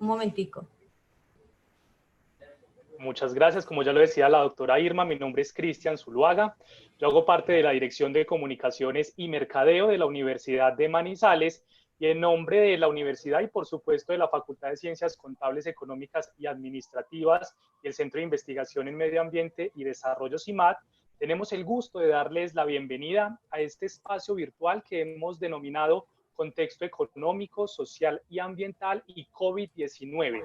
Un momentico. Muchas gracias. Como ya lo decía la doctora Irma, mi nombre es Cristian Zuluaga. Yo hago parte de la Dirección de Comunicaciones y Mercadeo de la Universidad de Manizales y en nombre de la universidad y por supuesto de la Facultad de Ciencias Contables, Económicas y Administrativas y el Centro de Investigación en Medio Ambiente y Desarrollo CIMAD, tenemos el gusto de darles la bienvenida a este espacio virtual que hemos denominado Contexto Económico, Social y Ambiental y COVID-19.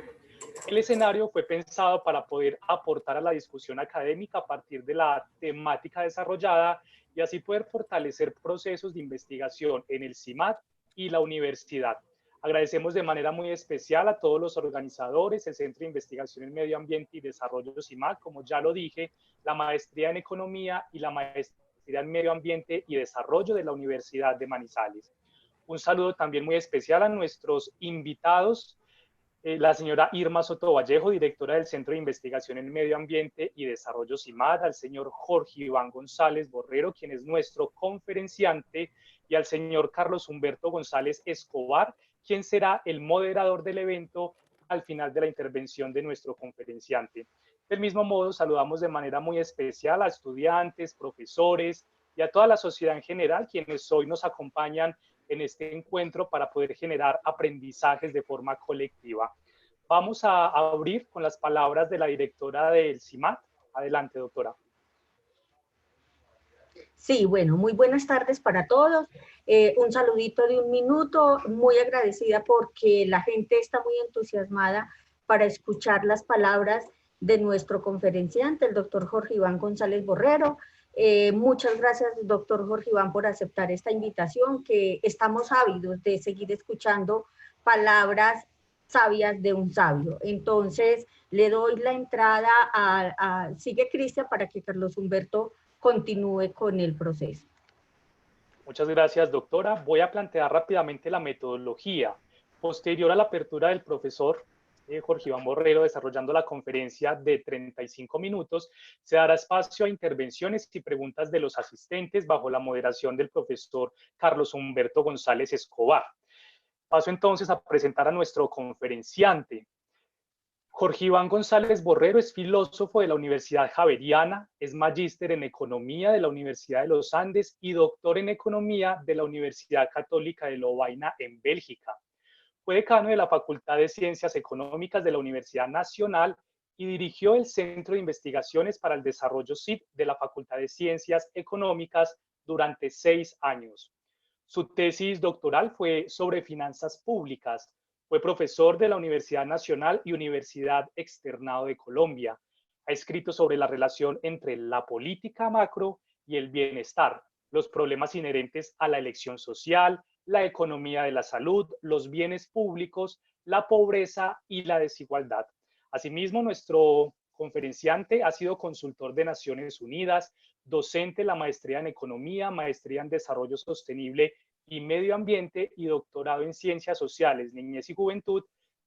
El escenario fue pensado para poder aportar a la discusión académica a partir de la temática desarrollada y así poder fortalecer procesos de investigación en el CIMAD y la universidad. Agradecemos de manera muy especial a todos los organizadores, el Centro de Investigación en Medio Ambiente y Desarrollo CIMAD, como ya lo dije, la maestría en Economía y la maestría en Medio Ambiente y Desarrollo de la Universidad de Manizales. Un saludo también muy especial a nuestros invitados, la señora Irma Soto Vallejo, directora del Centro de Investigación en Medio Ambiente y Desarrollo CIMAD, al señor Jorge Iván González Borrero, quien es nuestro conferenciante, y al señor Carlos Humberto González Escobar, quien será el moderador del evento al final de la intervención de nuestro conferenciante. Del mismo modo, saludamos de manera muy especial a estudiantes, profesores y a toda la sociedad en general, quienes hoy nos acompañan en este encuentro para poder generar aprendizajes de forma colectiva. Vamos a abrir con las palabras de la directora del CIMAD. Adelante, doctora. Sí, bueno, muy buenas tardes para todos. Un saludito de 1 minuto, muy agradecida porque la gente está muy entusiasmada para escuchar las palabras de nuestro conferenciante, el doctor Jorge Iván González Borrero. Muchas gracias, doctor Jorge Iván, por aceptar esta invitación, que estamos ávidos de seguir escuchando palabras sabias de un sabio. Entonces, le doy la entrada sigue Cristian para que Carlos Humberto continúe con el proceso. Muchas gracias, doctora. Voy a plantear rápidamente la metodología. Posterior a la apertura del profesor Jorge Iván Borrero desarrollando la conferencia de 35 minutos, se dará espacio a intervenciones y preguntas de los asistentes bajo la moderación del profesor Carlos Humberto González Escobar. Paso entonces a presentar a nuestro conferenciante. Jorge Iván González Borrero es filósofo de la Universidad Javeriana, es magíster en Economía de la Universidad de los Andes y doctor en Economía de la Universidad Católica de Lovaina en Bélgica. Fue decano de la Facultad de Ciencias Económicas de la Universidad Nacional y dirigió el Centro de Investigaciones para el Desarrollo CID de la Facultad de Ciencias Económicas durante 6 años. Su tesis doctoral fue sobre finanzas públicas. Fue profesor de la Universidad Nacional y Universidad Externado de Colombia. Ha escrito sobre la relación entre la política macro y el bienestar, los problemas inherentes a la elección social, la economía de la salud, los bienes públicos, la pobreza y la desigualdad. Asimismo, nuestro conferenciante ha sido consultor de Naciones Unidas, docente de la maestría en Economía, maestría en Desarrollo Sostenible y Medio Ambiente y doctorado en Ciencias Sociales, Niñez y Juventud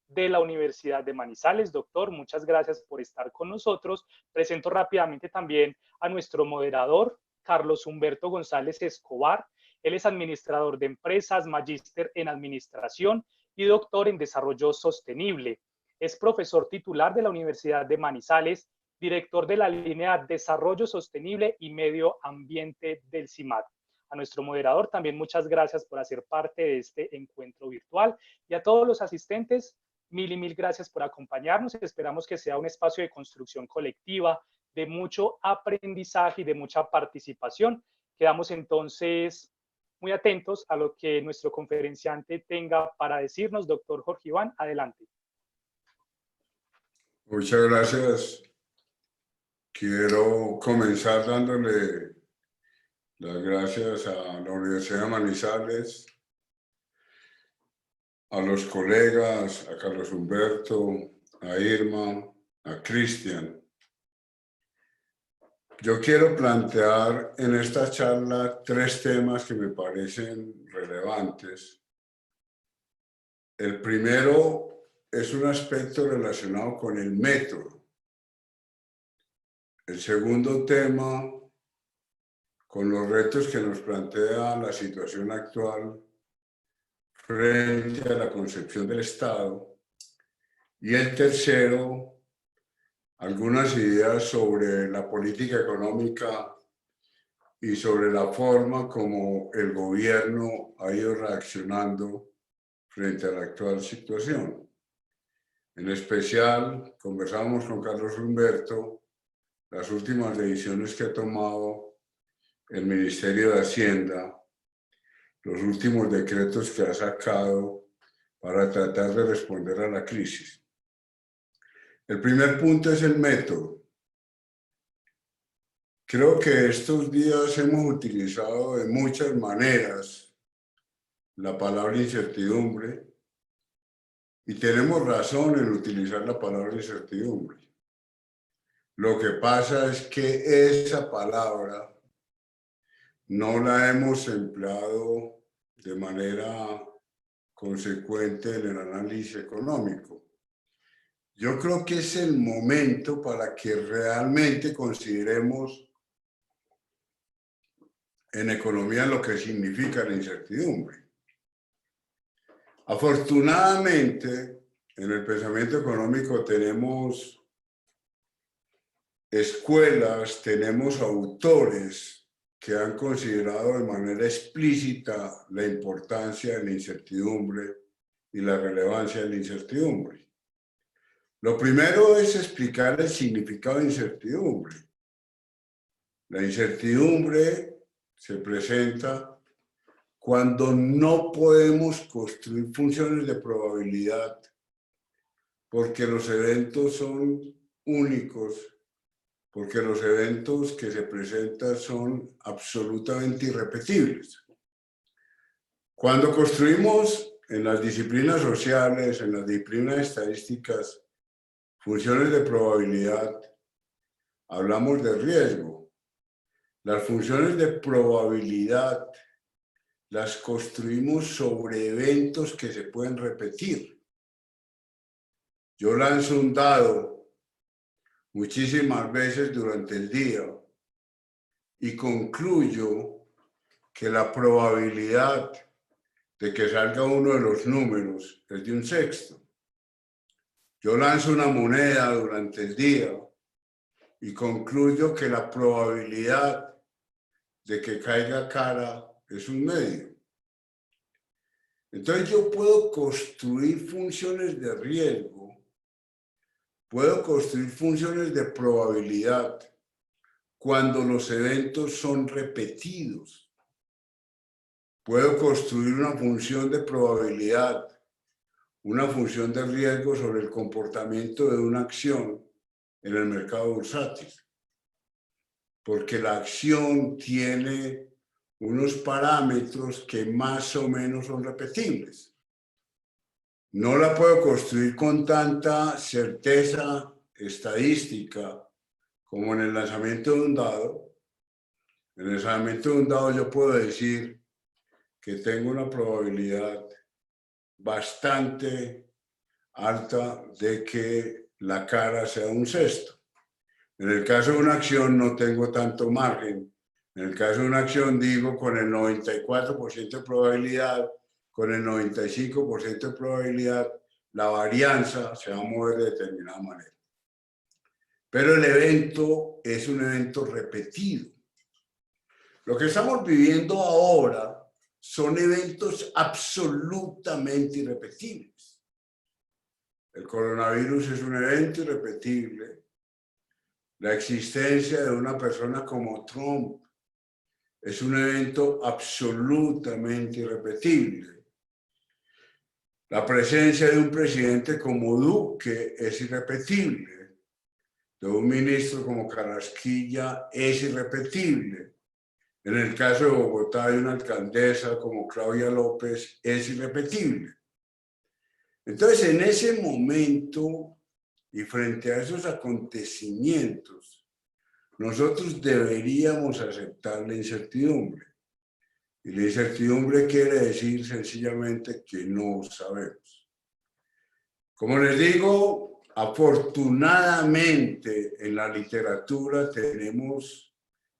de la Universidad de Manizales. Doctor, muchas gracias por estar con nosotros. Presento rápidamente también a nuestro moderador, Carlos Humberto González Escobar. Él es administrador de empresas, magíster en administración y doctor en desarrollo sostenible. Es profesor titular de la Universidad de Manizales, director de la línea Desarrollo Sostenible y Medio Ambiente del CIMAD. A nuestro moderador también muchas gracias por hacer parte de este encuentro virtual y a todos los asistentes, mil gracias por acompañarnos. Esperamos que sea un espacio de construcción colectiva, de mucho aprendizaje y de mucha participación. Quedamos entonces muy atentos a lo que nuestro conferenciante tenga para decirnos. Doctor Jorge Iván, adelante. Muchas gracias. Quiero comenzar dándole las gracias a la Universidad de Manizales, a los colegas, a Carlos Humberto, a Irma, a Cristian. Yo quiero plantear en esta charla 3 temas que me parecen relevantes. El primero es un aspecto relacionado con el método. El segundo tema, con los retos que nos plantea la situación actual frente a la concepción del Estado. Y el tercero, algunas ideas sobre la política económica y sobre la forma como el gobierno ha ido reaccionando frente a la actual situación. En especial, conversamos con Carlos Humberto las últimas decisiones que ha tomado el Ministerio de Hacienda, los últimos decretos que ha sacado para tratar de responder a la crisis. El primer punto es el método. Creo que estos días hemos utilizado de muchas maneras la palabra incertidumbre y tenemos razón en utilizar la palabra incertidumbre. Lo que pasa es que esa palabra no la hemos empleado de manera consecuente en el análisis económico. Yo creo que es el momento para que realmente consideremos en economía lo que significa la incertidumbre. Afortunadamente, en el pensamiento económico tenemos escuelas, tenemos autores que han considerado de manera explícita la importancia de la incertidumbre y la relevancia de la incertidumbre. Lo primero es explicar el significado de incertidumbre. La incertidumbre se presenta cuando no podemos construir funciones de probabilidad porque los eventos son únicos, porque los eventos que se presentan son absolutamente irrepetibles. Cuando construimos en las disciplinas sociales, en las disciplinas estadísticas, funciones de probabilidad, hablamos de riesgo. Las funciones de probabilidad las construimos sobre eventos que se pueden repetir. Yo lanzo un dado muchísimas veces durante el día y concluyo que la probabilidad de que salga uno de los números es de 1/6. Yo lanzo una moneda durante el día y concluyo que la probabilidad de que caiga cara es 1/2. Entonces yo puedo construir funciones de riesgo, puedo construir funciones de probabilidad cuando los eventos son repetidos. Puedo construir una función de probabilidad, una función de riesgo sobre el comportamiento de una acción en el mercado bursátil. Porque la acción tiene unos parámetros que más o menos son repetibles. No la puedo construir con tanta certeza estadística como en el lanzamiento de un dado. En el lanzamiento de un dado yo puedo decir que tengo una probabilidad bastante alta de que la cara sea 1/6. En el caso de una acción no tengo tanto margen. En el caso de una acción digo con el 94% de probabilidad, con el 95% de probabilidad, la varianza se va a mover de determinada manera. Pero el evento es un evento repetido. Lo que estamos viviendo ahora son eventos absolutamente irrepetibles. El coronavirus es un evento irrepetible. La existencia de una persona como Trump es un evento absolutamente irrepetible. La presencia de un presidente como Duque es irrepetible. De un ministro como Carrasquilla es irrepetible. En el caso de Bogotá, de una alcaldesa como Claudia López es irrepetible. Entonces, en ese momento y frente a esos acontecimientos, nosotros deberíamos aceptar la incertidumbre. Y la incertidumbre quiere decir sencillamente que no sabemos. Como les digo, afortunadamente en la literatura tenemos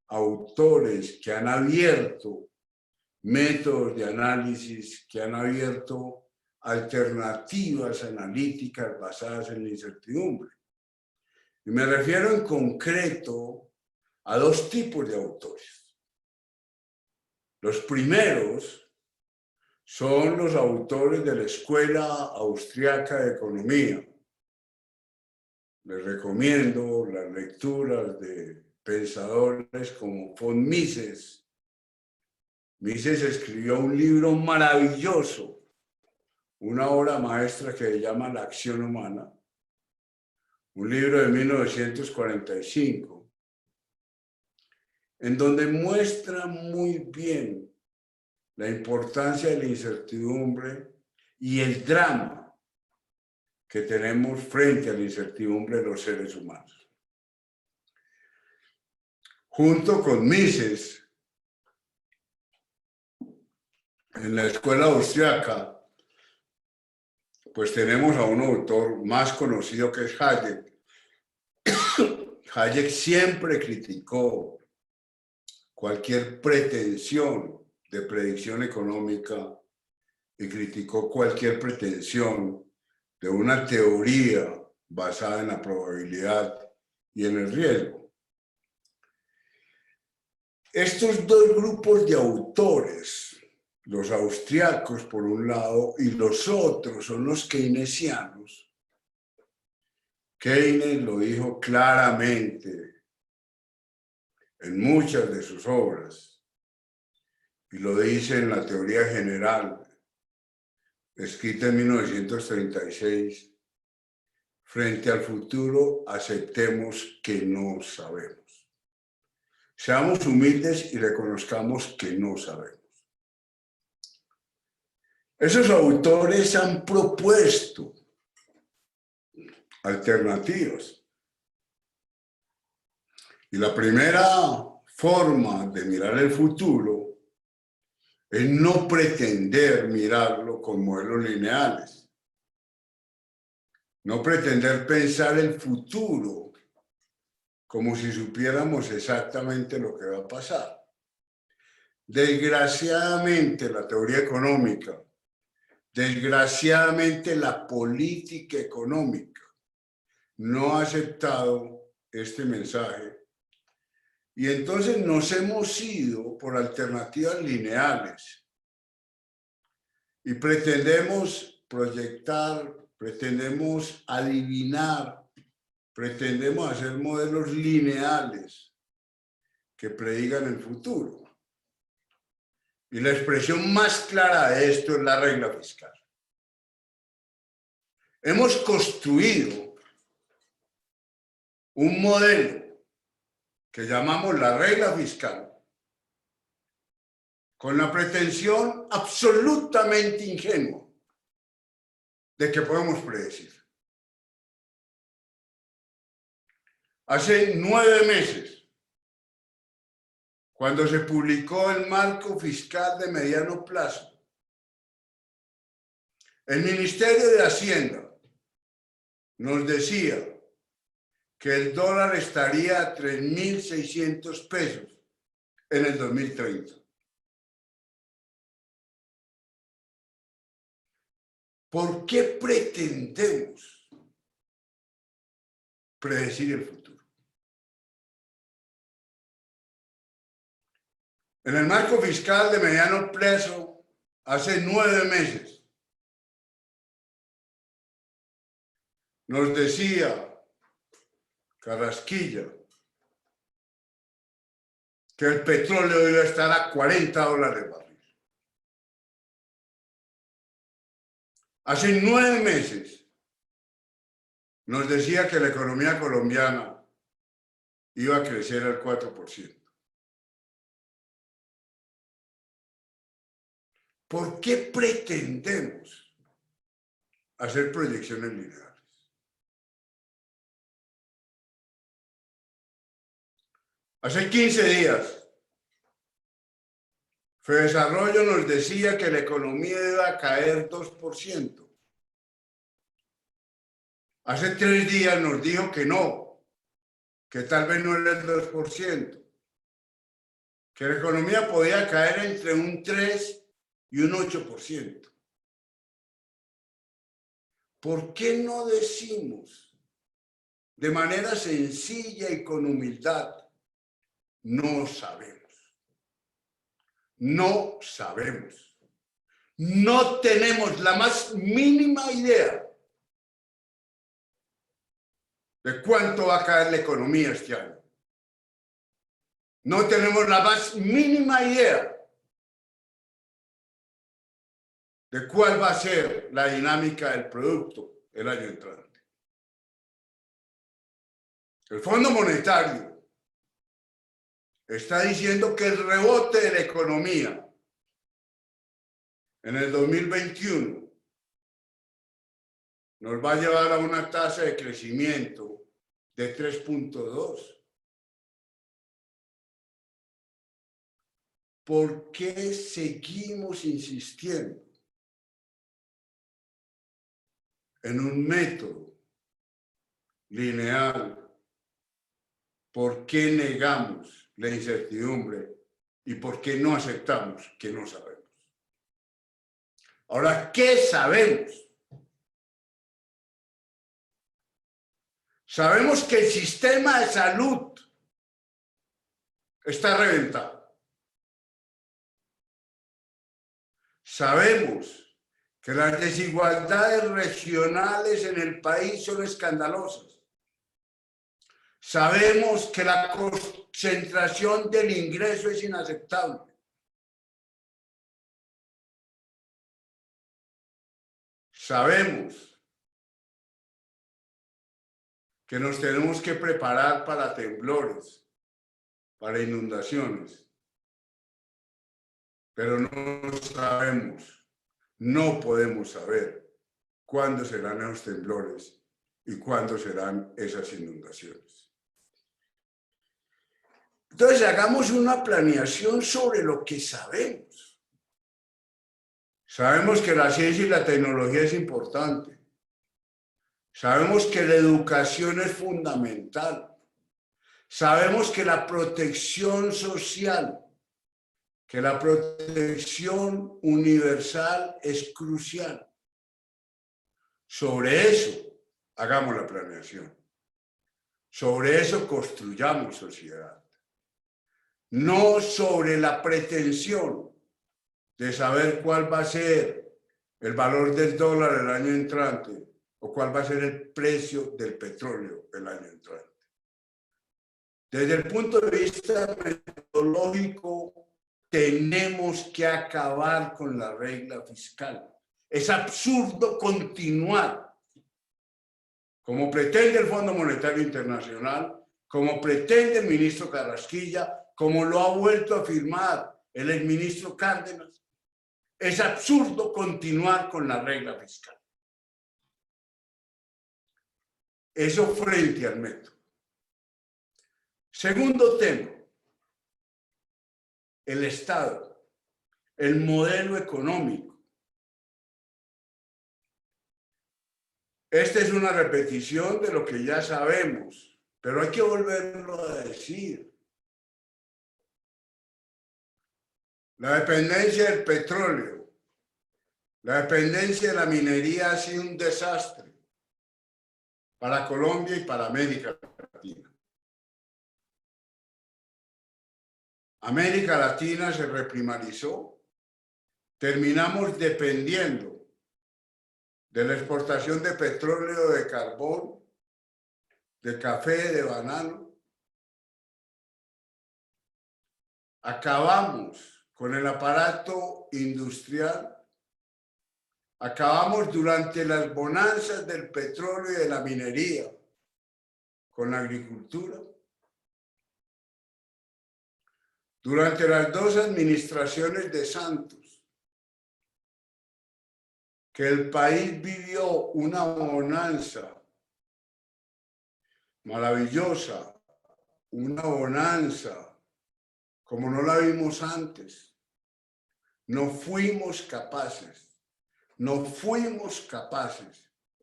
autores que han abierto métodos de análisis, que han abierto alternativas analíticas basadas en la incertidumbre. Y me refiero en concreto a dos tipos de autores. Los primeros son los autores de la Escuela Austriaca de Economía. Les recomiendo las lecturas de pensadores como von Mises. Mises escribió un libro maravilloso, una obra maestra que se llama La acción humana, un libro de 1945, en donde muestra muy bien la importancia de la incertidumbre y el drama que tenemos frente a la incertidumbre de los seres humanos. Junto con Mises, en la escuela austriaca, pues tenemos a un autor más conocido que es Hayek. Hayek siempre criticó cualquier pretensión de predicción económica y criticó cualquier pretensión de una teoría basada en la probabilidad y en el riesgo. Estos dos grupos de autores, los austriacos por un lado y los otros son los keynesianos. Keynes lo dijo claramente en muchas de sus obras y lo dice en la teoría general, escrita en 1936, frente al futuro aceptemos que no sabemos. Seamos humildes y reconozcamos que no sabemos. Esos autores han propuesto alternativas. Y la primera forma de mirar el futuro es no pretender mirarlo con modelos lineales. No pretender pensar el futuro como si supiéramos exactamente lo que va a pasar. Desgraciadamente, la teoría económica, desgraciadamente la política económica no ha aceptado este mensaje y entonces nos hemos ido por alternativas lineales y pretendemos proyectar, pretendemos adivinar, pretendemos hacer modelos lineales que predigan el futuro. Y la expresión más clara de esto es la regla fiscal. Hemos construido un modelo que llamamos la regla fiscal con la pretensión absolutamente ingenua de que podemos predecir. Hace 9 meses, cuando se publicó el marco fiscal de mediano plazo, el Ministerio de Hacienda nos decía que el dólar estaría a 3.600 pesos en el 2030. ¿Por qué pretendemos predecir el futuro? En el marco fiscal de mediano plazo, hace 9 meses, nos decía Carrasquilla que el petróleo iba a estar a $40 el barril. Hace 9 meses nos decía que la economía colombiana iba a crecer al 4%. ¿Por qué pretendemos hacer proyecciones lineales? Hace 15 días, Fedesarrollo nos decía que la economía iba a caer 2%. Hace 3 días nos dijo que no, que tal vez no era el 2%, que la economía podía caer entre un 3 y un 8%. ¿por qué no decimos de manera sencilla y con humildad, no sabemos? No sabemos. No tenemos la más mínima idea de cuánto va a caer la economía este año. No tenemos la más mínima idea de cuál va a ser la dinámica del producto el año entrante. El Fondo Monetario está diciendo que el rebote de la economía en el 2021 nos va a llevar a una tasa de crecimiento de 3.2. ¿Por qué seguimos insistiendo en un método lineal? ¿Por qué negamos la incertidumbre y por qué no aceptamos que no sabemos? Ahora, ¿qué sabemos? Sabemos que el sistema de salud está reventado. Sabemos que las desigualdades regionales en el país son escandalosas. Sabemos que la concentración del ingreso es inaceptable. Sabemos que nos tenemos que preparar para temblores, para inundaciones, pero no sabemos, no podemos saber cuándo serán esos temblores y cuándo serán esas inundaciones. Entonces, hagamos una planeación sobre lo que sabemos. Sabemos que la ciencia y la tecnología es importante. Sabemos que la educación es fundamental. Sabemos que la protección social, que la protección universal es crucial. Sobre eso hagamos la planeación. Sobre eso construyamos sociedad. No sobre la pretensión de saber cuál va a ser el valor del dólar el año entrante o cuál va a ser el precio del petróleo el año entrante. Desde el punto de vista metodológico, tenemos que acabar con la regla fiscal. Es absurdo continuar, como pretende el Fondo Monetario Internacional, como pretende el ministro Carrasquilla, como lo ha vuelto a afirmar el exministro Cárdenas. Es absurdo continuar con la regla fiscal. Eso frente al método. Segundo tema, el Estado, el modelo económico. Esta es una repetición de lo que ya sabemos, pero hay que volverlo a decir. La dependencia del petróleo, la dependencia de la minería ha sido un desastre para Colombia y para América Latina. América Latina se reprimarizó, terminamos dependiendo de la exportación de petróleo, de carbón, de café, de banano. Acabamos con el aparato industrial, acabamos durante las bonanzas del petróleo y de la minería con la agricultura. Durante las dos administraciones de Santos, que el país vivió una bonanza maravillosa, una bonanza como no la vimos antes. No fuimos capaces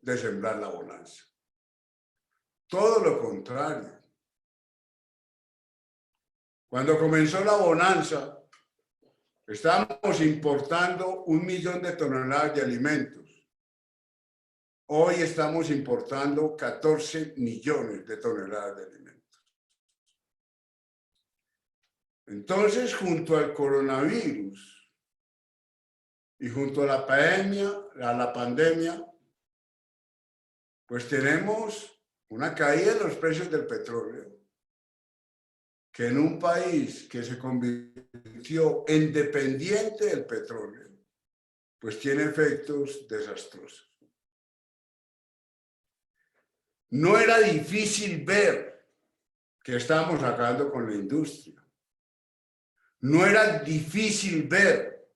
de sembrar la bonanza. Todo lo contrario. Cuando comenzó la bonanza, estábamos importando 1 millón de toneladas de alimentos. Hoy estamos importando 14 millones de toneladas de alimentos. Entonces, junto al coronavirus y junto a la pandemia, pues tenemos una caída en los precios del petróleo, que en un país que se convirtió en dependiente del petróleo, pues tiene efectos desastrosos. No era difícil ver que estábamos acabando con la industria. No era difícil ver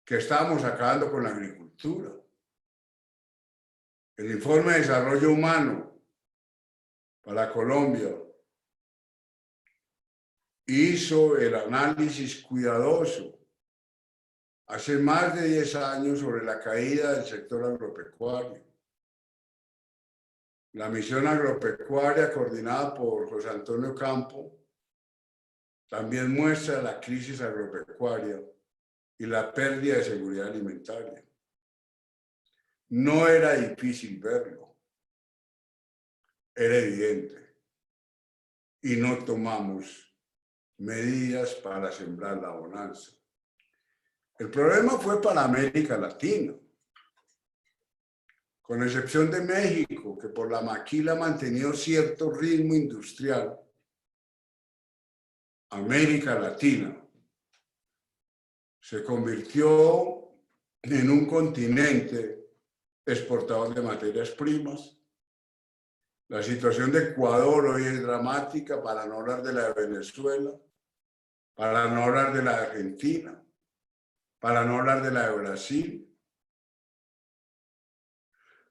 que estábamos acabando con la agricultura. El informe de desarrollo humano para Colombia hizo el análisis cuidadoso hace más de 10 años sobre la caída del sector agropecuario. La misión agropecuaria coordinada por José Antonio Campo también muestra la crisis agropecuaria y la pérdida de seguridad alimentaria. No era difícil verlo, era evidente, y no tomamos medidas para sembrar la bonanza. El problema fue para América Latina, con excepción de México, que por la maquila ha mantenido cierto ritmo industrial. América Latina se convirtió en un continente exportador de materias primas. La situación de Ecuador hoy es dramática, para no hablar de la de Venezuela, para no hablar de la de Argentina, para no hablar de la de Brasil.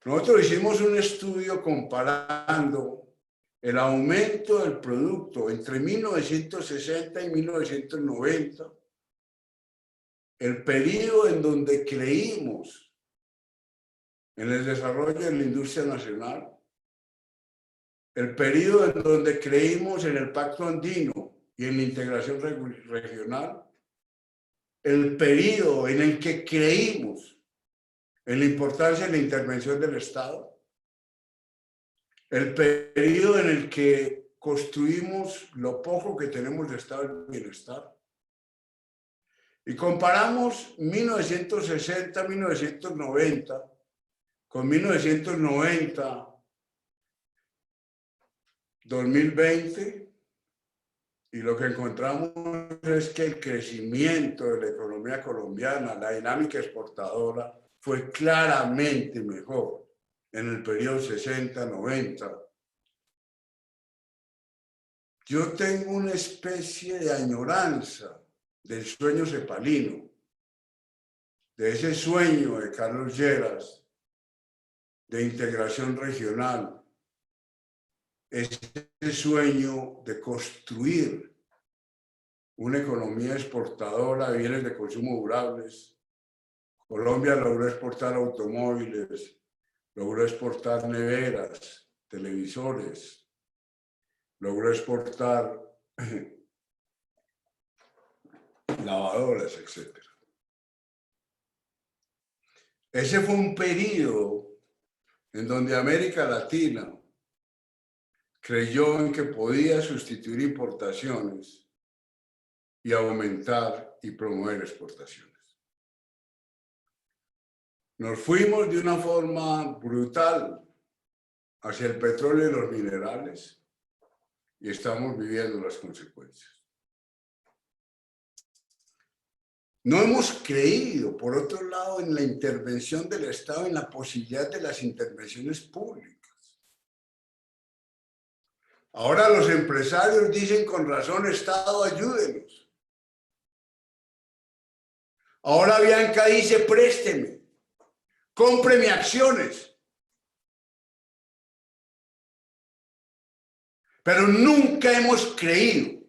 Nosotros hicimos un estudio comparando el aumento del producto entre 1960 y 1990, el periodo en donde creímos en el desarrollo de la industria nacional, el periodo en donde creímos en el Pacto Andino y en la integración regional, el periodo en el que creímos en la importancia de la intervención del Estado, el periodo en el que construimos lo poco que tenemos de estado del bienestar. Y comparamos 1960-1990 con 1990-2020, y lo que encontramos es que el crecimiento de la economía colombiana, la dinámica exportadora, fue claramente mejor en el periodo 60-90. Yo tengo una especie de añoranza del sueño cepalino, de ese sueño de Carlos Lleras, de integración regional, ese sueño de construir una economía exportadora de bienes de consumo durables. Colombia logró exportar automóviles, logró exportar neveras, televisores, logró exportar lavadoras, etc. Ese fue un periodo en donde América Latina creyó en que podía sustituir importaciones y aumentar y promover exportaciones. Nos fuimos de una forma brutal hacia el petróleo y los minerales y estamos viviendo las consecuencias. No hemos creído, por otro lado, en la intervención del Estado, en la posibilidad de las intervenciones públicas. Ahora los empresarios dicen con razón: Estado, ayúdenos. Ahora Bianca dice: présteme, cómpreme acciones. Pero nunca hemos creído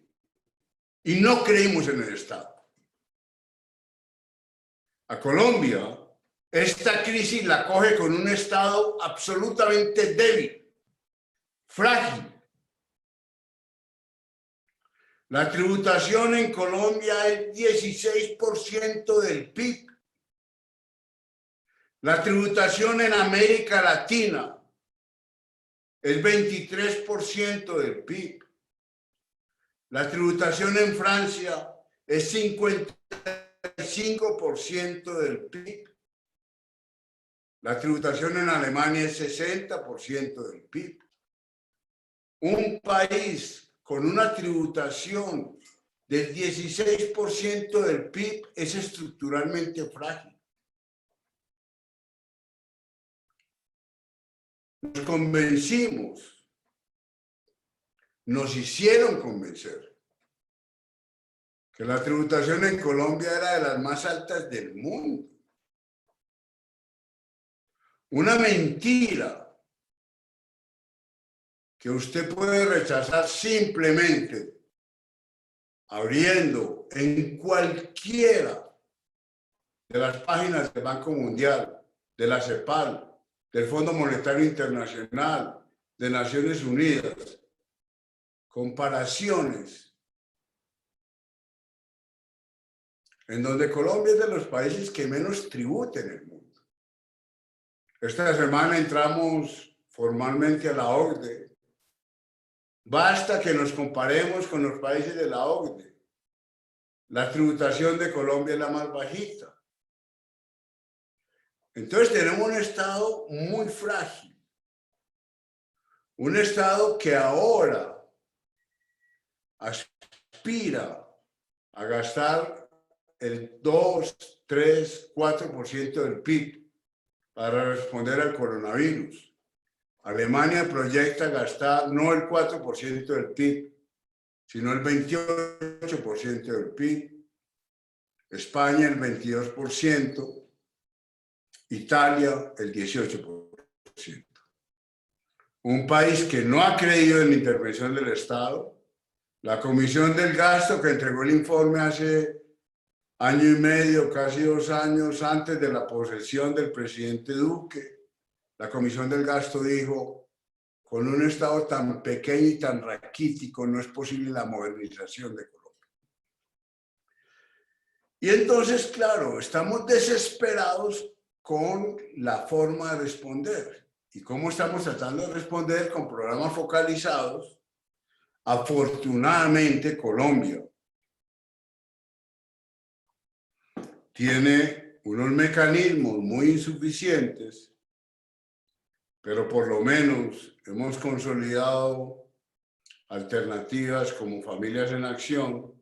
y no creímos en el Estado. A Colombia, esta crisis la coge con un Estado absolutamente débil, frágil. La tributación en Colombia es 16% del PIB. La tributación en América Latina es 23% del PIB. La tributación en Francia es 55% del PIB. La tributación en Alemania es 60% del PIB. Un país con una tributación del 16% del PIB es estructuralmente frágil. Nos convencimos, nos hicieron convencer que la tributación en Colombia era de las más altas del mundo. Una mentira que usted puede rechazar simplemente abriendo en cualquiera de las páginas del Banco Mundial, de la CEPAL, del Fondo Monetario Internacional, de Naciones Unidas, comparaciones en donde Colombia es de los países que menos tributa en el mundo. Esta semana entramos formalmente a la OCDE. Basta que nos comparemos con los países de la OCDE. La tributación de Colombia es la más bajita. Entonces tenemos un Estado muy frágil. Un Estado que ahora aspira a gastar el 2, 3, 4% del PIB para responder al coronavirus. Alemania proyecta gastar no el 4% del PIB, sino el 28% del PIB. España el 22%. Italia el 18%. Un país que no ha creído en la intervención del Estado. La Comisión del Gasto, que entregó el informe hace año y medio, casi 2 años antes de la posesión del presidente Duque, la Comisión del Gasto dijo: con un Estado tan pequeño y tan raquítico no es posible la modernización de Colombia. Y entonces, claro, estamos desesperados con la forma de responder. ¿Y cómo estamos tratando de responder? Con programas focalizados. Afortunadamente, Colombia tiene unos mecanismos muy insuficientes, pero por lo menos hemos consolidado alternativas como Familias en Acción,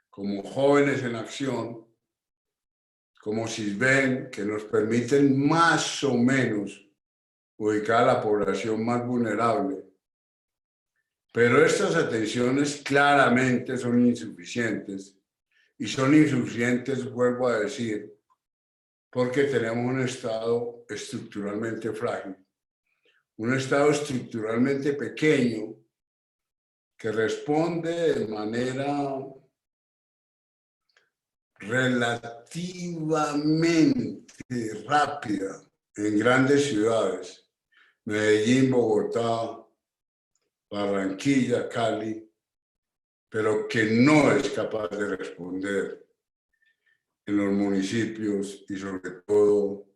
como Jóvenes en Acción, como Sisbén, que nos permiten más o menos ubicar a la población más vulnerable. Pero estas atenciones claramente son insuficientes, y son insuficientes, vuelvo a decir, porque tenemos un Estado estructuralmente frágil, un Estado estructuralmente pequeño que responde de manera relativamente rápida en grandes ciudades, Medellín, Bogotá, Barranquilla, Cali, pero que no es capaz de responder en los municipios y sobre todo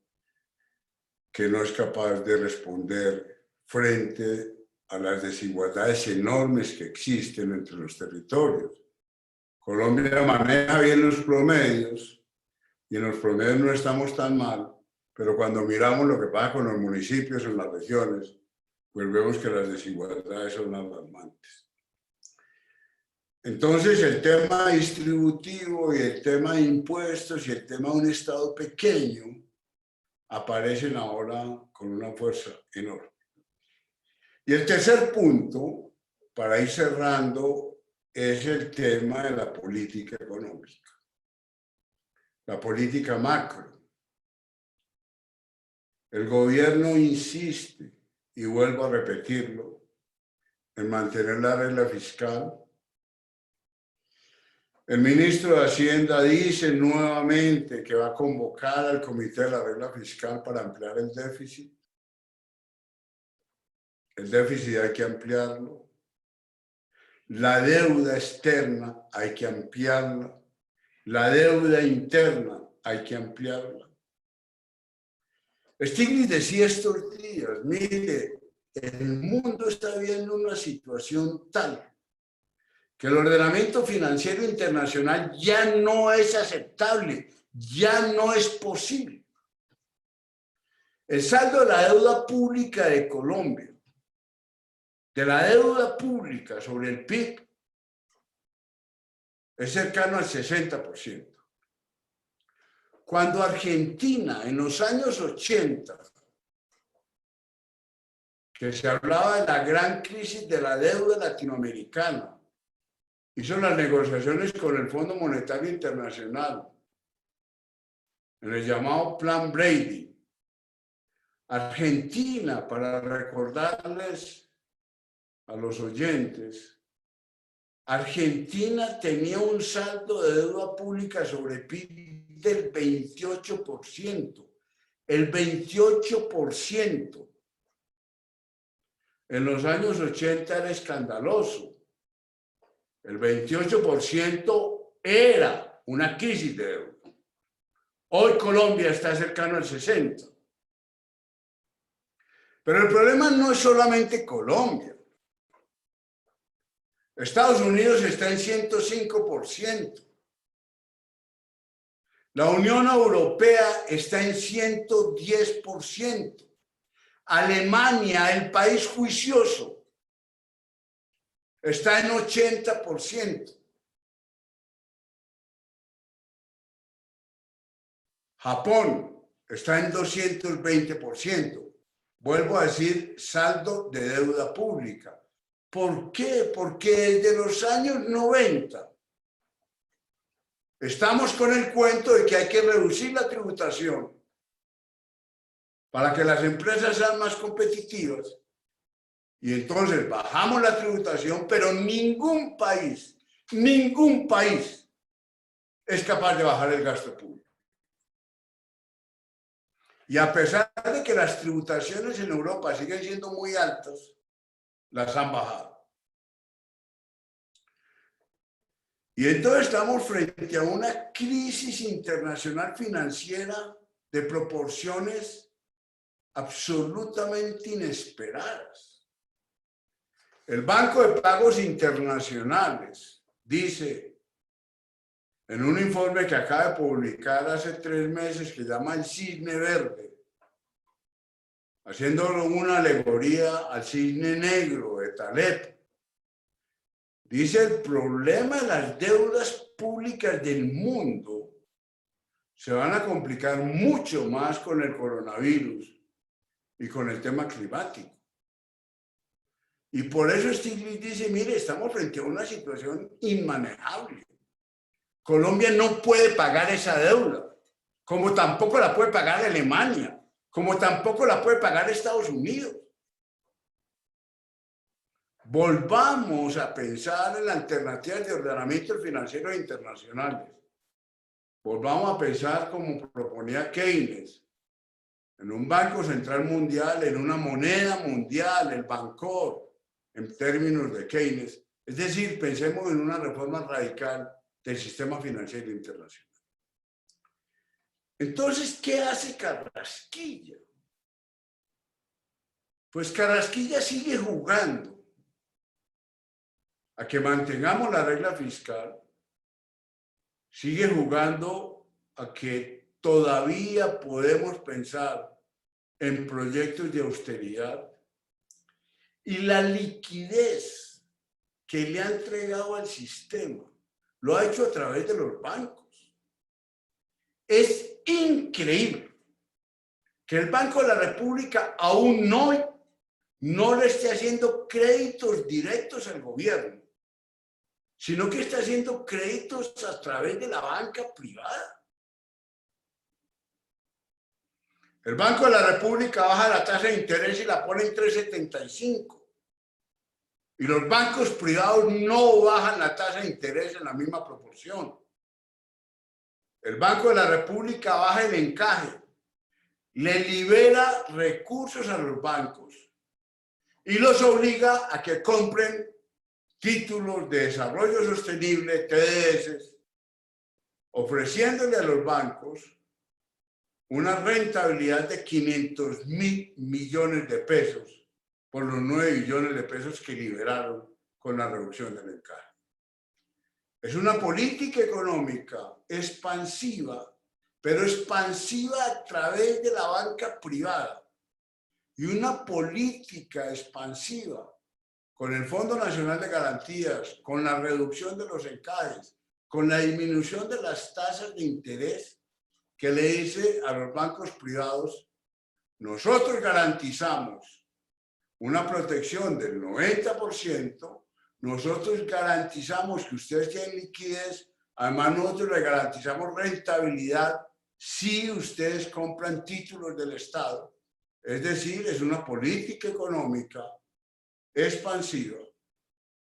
que no es capaz de responder frente a las desigualdades enormes que existen entre los territorios. Colombia maneja bien los promedios y en los promedios no estamos tan mal, pero cuando miramos lo que pasa con los municipios en las regiones, pues vemos que las desigualdades son alarmantes. Entonces, el tema distributivo y el tema de impuestos y el tema de un Estado pequeño aparecen ahora con una fuerza enorme. Y el tercer punto, para ir cerrando, es el tema de la política económica, la política macro. El gobierno insiste, y vuelvo a repetirlo, en mantener la regla fiscal. El ministro de Hacienda dice nuevamente que va a convocar al Comité de la Regla Fiscal para ampliar el déficit. El déficit hay que ampliarlo. La deuda externa hay que ampliarla. La deuda interna hay que ampliarla. Stiglitz decía estos días, mire, el mundo está viviendo una situación tal que el ordenamiento financiero internacional ya no es aceptable, ya no es posible. El saldo de la deuda pública de Colombia, de la deuda pública sobre el PIB, es cercano al 60%. Cuando Argentina, en los años 80, que se hablaba de la gran crisis de la deuda latinoamericana, hizo las negociaciones con el Fondo Monetario Internacional, en el llamado Plan Brady. Argentina, para recordarles a los oyentes, Argentina tenía un saldo de deuda pública sobre PIB del 28%. El 28%. En los años 80 era escandaloso. El 28% era una crisis de deuda. Hoy Colombia está cercano al 60%. Pero el problema no es solamente Colombia. Estados Unidos está en 105%. La Unión Europea está en 110%. Alemania, el país juicioso, está en 80%. Japón está en 220%. Vuelvo a decir, saldo de deuda pública. ¿Por qué? Porque desde los años 90 estamos con el cuento de que hay que reducir la tributación para que las empresas sean más competitivas. Y entonces bajamos la tributación, pero ningún país es capaz de bajar el gasto público. Y a pesar de que las tributaciones en Europa siguen siendo muy altas, las han bajado. Y entonces estamos frente a una crisis internacional financiera de proporciones absolutamente inesperadas. El Banco de Pagos Internacionales dice, en un informe que acaba de publicar hace 3 meses, que llama El Cisne Verde, haciéndolo una alegoría al cisne negro de Taleb, dice: el problema de las deudas públicas del mundo se van a complicar mucho más con el coronavirus y con el tema climático. Y por eso Stiglitz dice, mire, estamos frente a una situación inmanejable. Colombia no puede pagar esa deuda, como tampoco la puede pagar Alemania, como tampoco la puede pagar Estados Unidos. Volvamos a pensar en alternativas de ordenamiento financiero internacionales. Volvamos a pensar como proponía Keynes, en un Banco Central Mundial, en una moneda mundial, el Bancor, en términos de Keynes. Es decir, pensemos en una reforma radical del sistema financiero internacional. Entonces, ¿qué hace Carrasquilla? Pues Carrasquilla sigue jugando a que mantengamos la regla fiscal, sigue jugando a que todavía podemos pensar en proyectos de austeridad, y la liquidez que le ha entregado al sistema lo ha hecho a través de los bancos. Es increíble que el Banco de la República aún no le esté haciendo créditos directos al gobierno, sino que está haciendo créditos a través de la banca privada. El Banco de la República baja la tasa de interés y la pone en 3,75. Y los bancos privados no bajan la tasa de interés en la misma proporción. El Banco de la República baja el encaje, le libera recursos a los bancos y los obliga a que compren títulos de desarrollo sostenible, TDS, ofreciéndole a los bancos una rentabilidad de 500.000 millones de pesos por los 9 billones de pesos que liberaron con la reducción del encaje. Es una política económica expansiva, pero expansiva a través de la banca privada, y una política expansiva con el Fondo Nacional de Garantías, con la reducción de los encajes, con la disminución de las tasas de interés, que le dice a los bancos privados: nosotros garantizamos una protección del 90%, nosotros garantizamos que ustedes tienen liquidez, además nosotros les garantizamos rentabilidad si ustedes compran títulos del Estado. Es decir, es una política económica expansiva,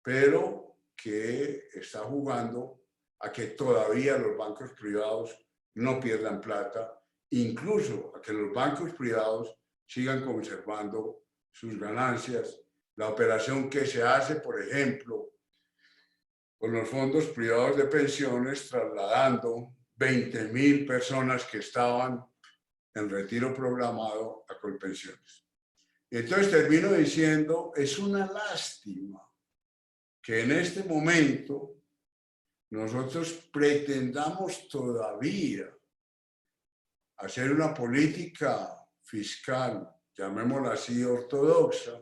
pero que está jugando a que todavía los bancos privados no pierdan plata, incluso a que los bancos privados sigan conservando sus ganancias. La operación que se hace, por ejemplo, con los fondos privados de pensiones, trasladando 20.000 personas que estaban en retiro programado a Colpensiones. Y entonces termino diciendo, es una lástima que en este momento nosotros pretendamos todavía hacer una política fiscal, llamémosla así, ortodoxa,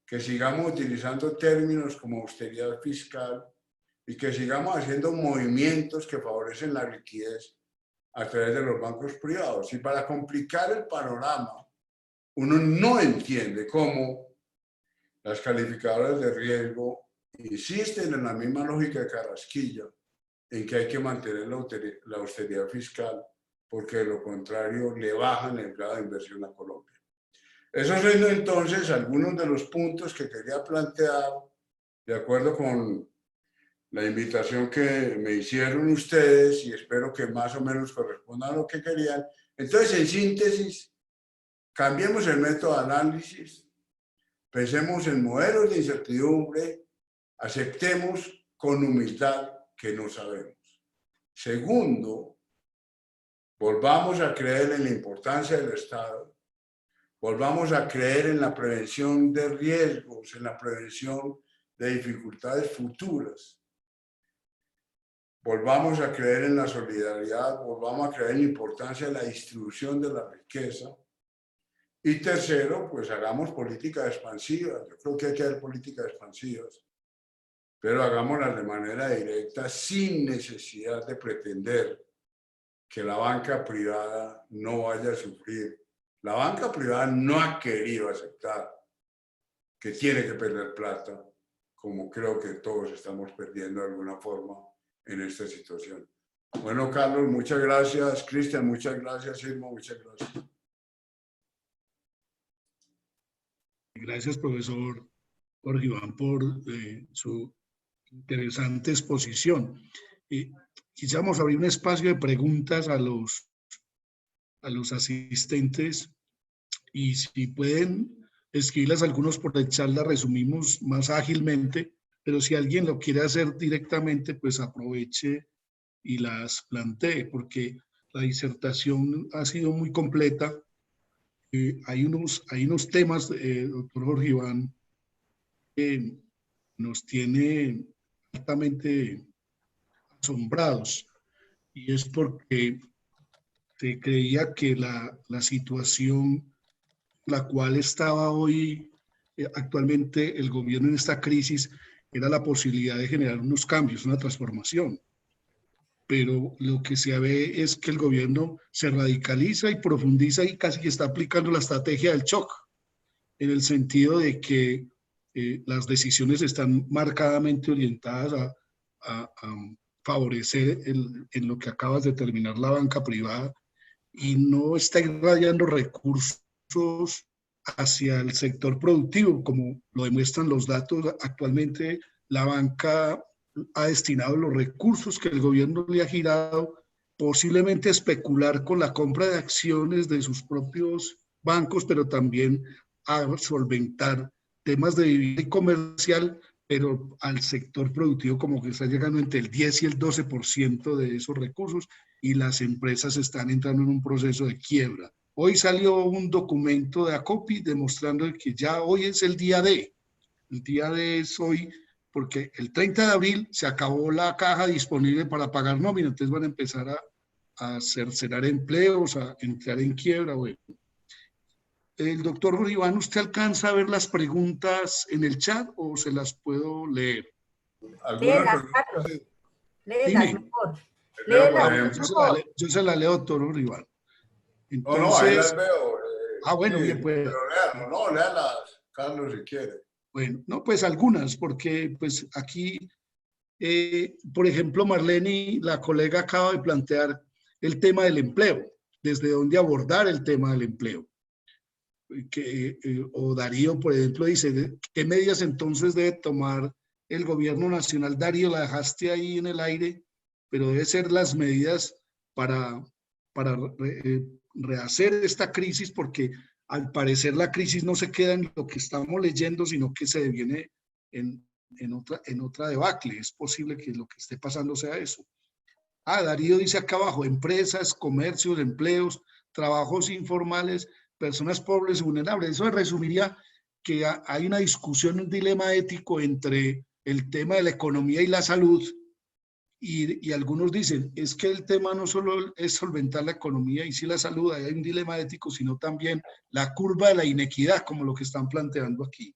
que sigamos utilizando términos como austeridad fiscal y que sigamos haciendo movimientos que favorecen la liquidez a través de los bancos privados. Y para complicar el panorama, uno no entiende cómo las calificadoras de riesgo insisten en la misma lógica de Carrasquilla, en que hay que mantener la austeridad fiscal, porque de lo contrario le bajan el grado de inversión a Colombia. Esos son entonces algunos de los puntos que quería plantear, de acuerdo con la invitación que me hicieron ustedes, y espero que más o menos corresponda a lo que querían. Entonces, en síntesis, cambiemos el método de análisis, pensemos en modelos de incertidumbre, aceptemos con humildad que no sabemos. Segundo, volvamos a creer en la importancia del Estado, volvamos a creer en la prevención de riesgos, en la prevención de dificultades futuras. Volvamos a creer en la solidaridad, volvamos a creer en la importancia de la distribución de la riqueza. Y tercero, pues hagamos políticas expansivas. Yo creo que hay que hacer políticas expansivas, pero hagámoslas de manera directa, sin necesidad de pretender que la banca privada no vaya a sufrir. La banca privada no ha querido aceptar que tiene que perder plata, como creo que todos estamos perdiendo de alguna forma en esta situación. Bueno, Carlos, muchas gracias. Cristian, muchas gracias. Irma, muchas gracias. Gracias, profesor Jorge Iván, por su interesante exposición. Quisiéramos abrir un espacio de preguntas a los asistentes, y si pueden escribirlas algunos por el chat, las resumimos más ágilmente, pero si alguien lo quiere hacer directamente, pues aproveche y las plantee, porque la disertación ha sido muy completa. Hay unos temas, doctor Jorge Iván, que nos tiene altamente asombrados, y es porque se creía que la situación la cual estaba hoy actualmente el gobierno en esta crisis era la posibilidad de generar unos cambios, una transformación. Pero lo que se ve es que el gobierno se radicaliza y profundiza y casi está aplicando la estrategia del shock, en el sentido de que las decisiones están marcadamente orientadas a favorecer en lo que acabas de terminar la banca privada, y no está irradiando recursos hacia el sector productivo, como lo demuestran los datos. Actualmente la banca ha destinado los recursos que el gobierno le ha girado posiblemente a especular con la compra de acciones de sus propios bancos, pero también a solventar temas de vivienda y comercial, pero al sector productivo como que está llegando entre el 10 y el 12% de esos recursos y las empresas están entrando en un proceso de quiebra. Hoy salió un documento de ACOPI demostrando que ya hoy es el día D. El día D es hoy porque el 30 de abril se acabó la caja disponible para pagar nómina, entonces van a empezar a cercenar empleos, a entrar en quiebra. Bueno. El doctor Iván, ¿usted alcanza a ver las preguntas en el chat o se las puedo leer? Léelas, Carlos. Léelas mejor. Yo se la leo, doctor Iván. Entonces, no, ahí las veo. Bueno, bien, pues. Pero léalas, Carlos, si quiere. Bueno, no, pues algunas, porque pues aquí, por ejemplo, Marlene, la colega, acaba de plantear el tema del empleo, desde dónde abordar el tema del empleo. O Darío, por ejemplo, dice, ¿qué medidas entonces debe tomar el gobierno nacional? Darío, la dejaste ahí en el aire, pero debe ser las medidas para rehacer esta crisis, porque al parecer la crisis no se queda en lo que estamos leyendo, sino que se deviene en otra debacle. Es posible que lo que esté pasando sea eso. Darío dice acá abajo, empresas, comercios, empleos, trabajos informales, personas pobres y vulnerables. Eso resumiría que hay una discusión, un dilema ético entre el tema de la economía y la salud, y algunos dicen, es que el tema no solo es solventar la economía y sí la salud, hay un dilema ético, sino también la curva de la inequidad, como lo que están planteando aquí.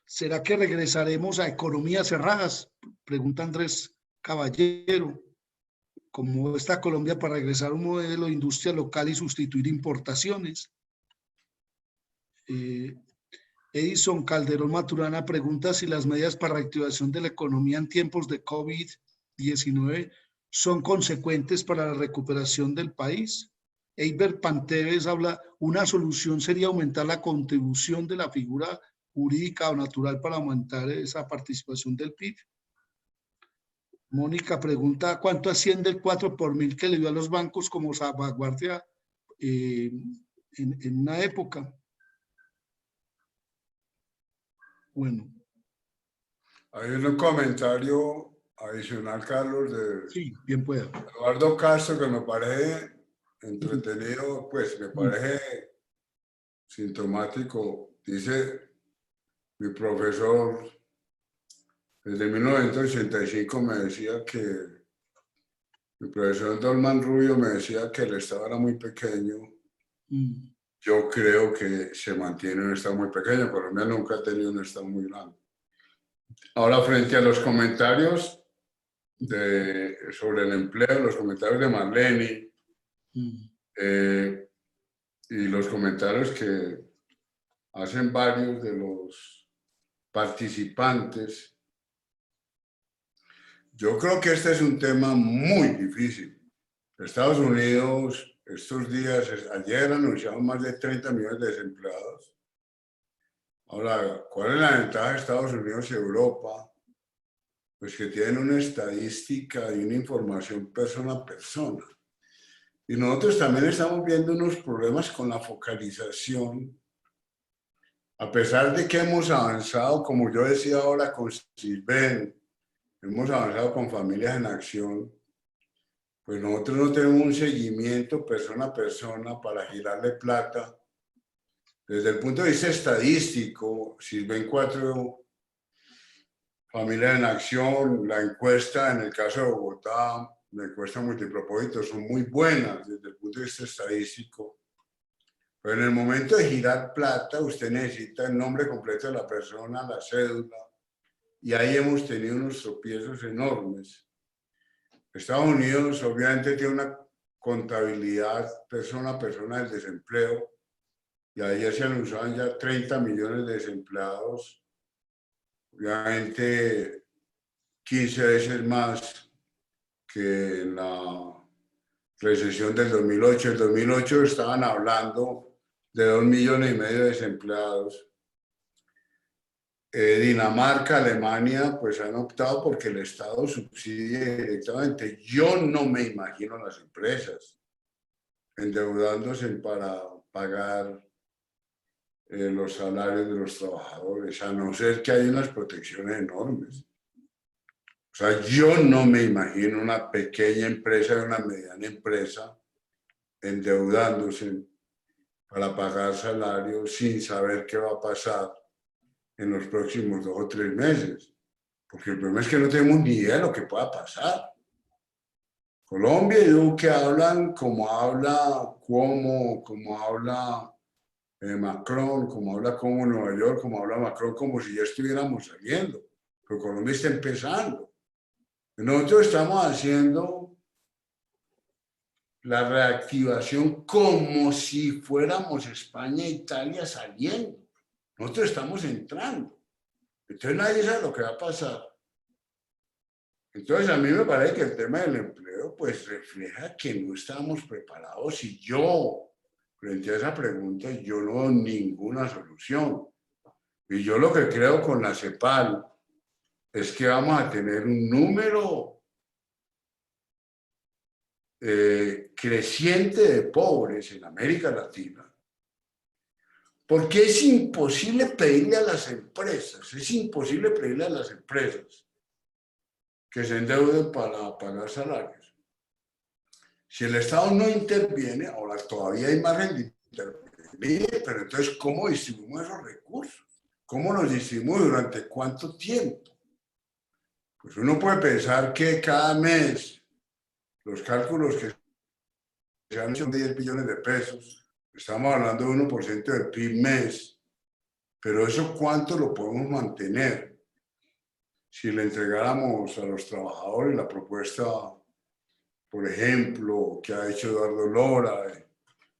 ¿Será que regresaremos a economías cerradas? Pregunta Andrés Caballero. ¿Cómo está Colombia para regresar a un modelo de industria local y sustituir importaciones? Edison Calderón Maturana pregunta si las medidas para reactivación de la economía en tiempos de COVID-19 son consecuentes para la recuperación del país. Eiber Panteves habla, una solución sería aumentar la contribución de la figura jurídica o natural para aumentar esa participación del PIB. Mónica pregunta, ¿cuánto asciende el 4 por mil que le dio a los bancos como salvaguardia en una época? Bueno. Hay un comentario adicional, Carlos, de sí, bien pueda. Eduardo Castro, que me parece entretenido, pues me parece sintomático. Dice, mi profesor desde 1985 me decía que, mi profesor Dolman Rubio me decía que el Estado era muy pequeño. Yo creo que se mantiene un Estado muy pequeño. Colombia nunca ha tenido un Estado muy grande. Ahora, frente a los comentarios sobre el empleo, los comentarios de Marlene y los comentarios que hacen varios de los participantes, yo creo que este es un tema muy difícil. Estados Unidos, estos días, ayer anunciaron más de 30 millones de desempleados. Ahora, ¿cuál es la ventaja de Estados Unidos y Europa? Pues que tienen una estadística y una información persona a persona. Y nosotros también estamos viendo unos problemas con la focalización. A pesar de que hemos avanzado, como yo decía ahora con Silven, hemos avanzado con Familias en Acción, pues nosotros no tenemos un seguimiento persona a persona para girarle plata. Desde el punto de vista estadístico, Silven 4, Familias en Acción, la encuesta en el caso de Bogotá, la encuesta multipropósito, son muy buenas desde el punto de vista estadístico. Pero en el momento de girar plata, usted necesita el nombre completo de la persona, la cédula, y ahí hemos tenido unos tropiezos enormes. Estados Unidos obviamente tiene una contabilidad persona a persona del desempleo, y ahí ya se anunciaban ya 30 millones de desempleados, obviamente 15 veces más que en la recesión del 2008. En el 2008 estaban hablando de 2,5 millones de desempleados. Dinamarca, Alemania, pues han optado porque el Estado subsidie directamente. Yo no me imagino las empresas endeudándose para pagar los salarios de los trabajadores, a no ser que haya unas protecciones enormes. O sea, yo no me imagino una pequeña empresa y una mediana empresa endeudándose para pagar salarios sin saber qué va a pasar en los próximos 2 o 3 meses. Porque el problema es que no tenemos ni idea de lo que pueda pasar. Colombia y Duque hablan como habla Cuomo, como habla Macron, como habla como Nueva York, como habla Macron, como si ya estuviéramos saliendo. Pero Colombia está empezando. Nosotros estamos haciendo la reactivación como si fuéramos España e Italia saliendo. Nosotros estamos entrando. Entonces nadie sabe lo que va a pasar. Entonces a mí me parece que el tema del empleo pues refleja que no estamos preparados y yo, frente a esa pregunta, yo no veo ninguna solución. Y yo lo que creo con la CEPAL es que vamos a tener un número creciente de pobres en América Latina. Porque es imposible pedirle a las empresas, que se endeuden para pagar salarios. Si el Estado no interviene, ahora todavía hay margen de intervenir, pero entonces, ¿cómo distribuimos esos recursos? ¿Cómo los distribuimos? ¿Durante cuánto tiempo? Pues uno puede pensar que cada mes los cálculos que se han hecho de 10 billones de pesos, estamos hablando de 1% del PIB mes, pero eso ¿cuánto lo podemos mantener? Si le entregáramos a los trabajadores la propuesta, por ejemplo, que ha hecho Eduardo Lora,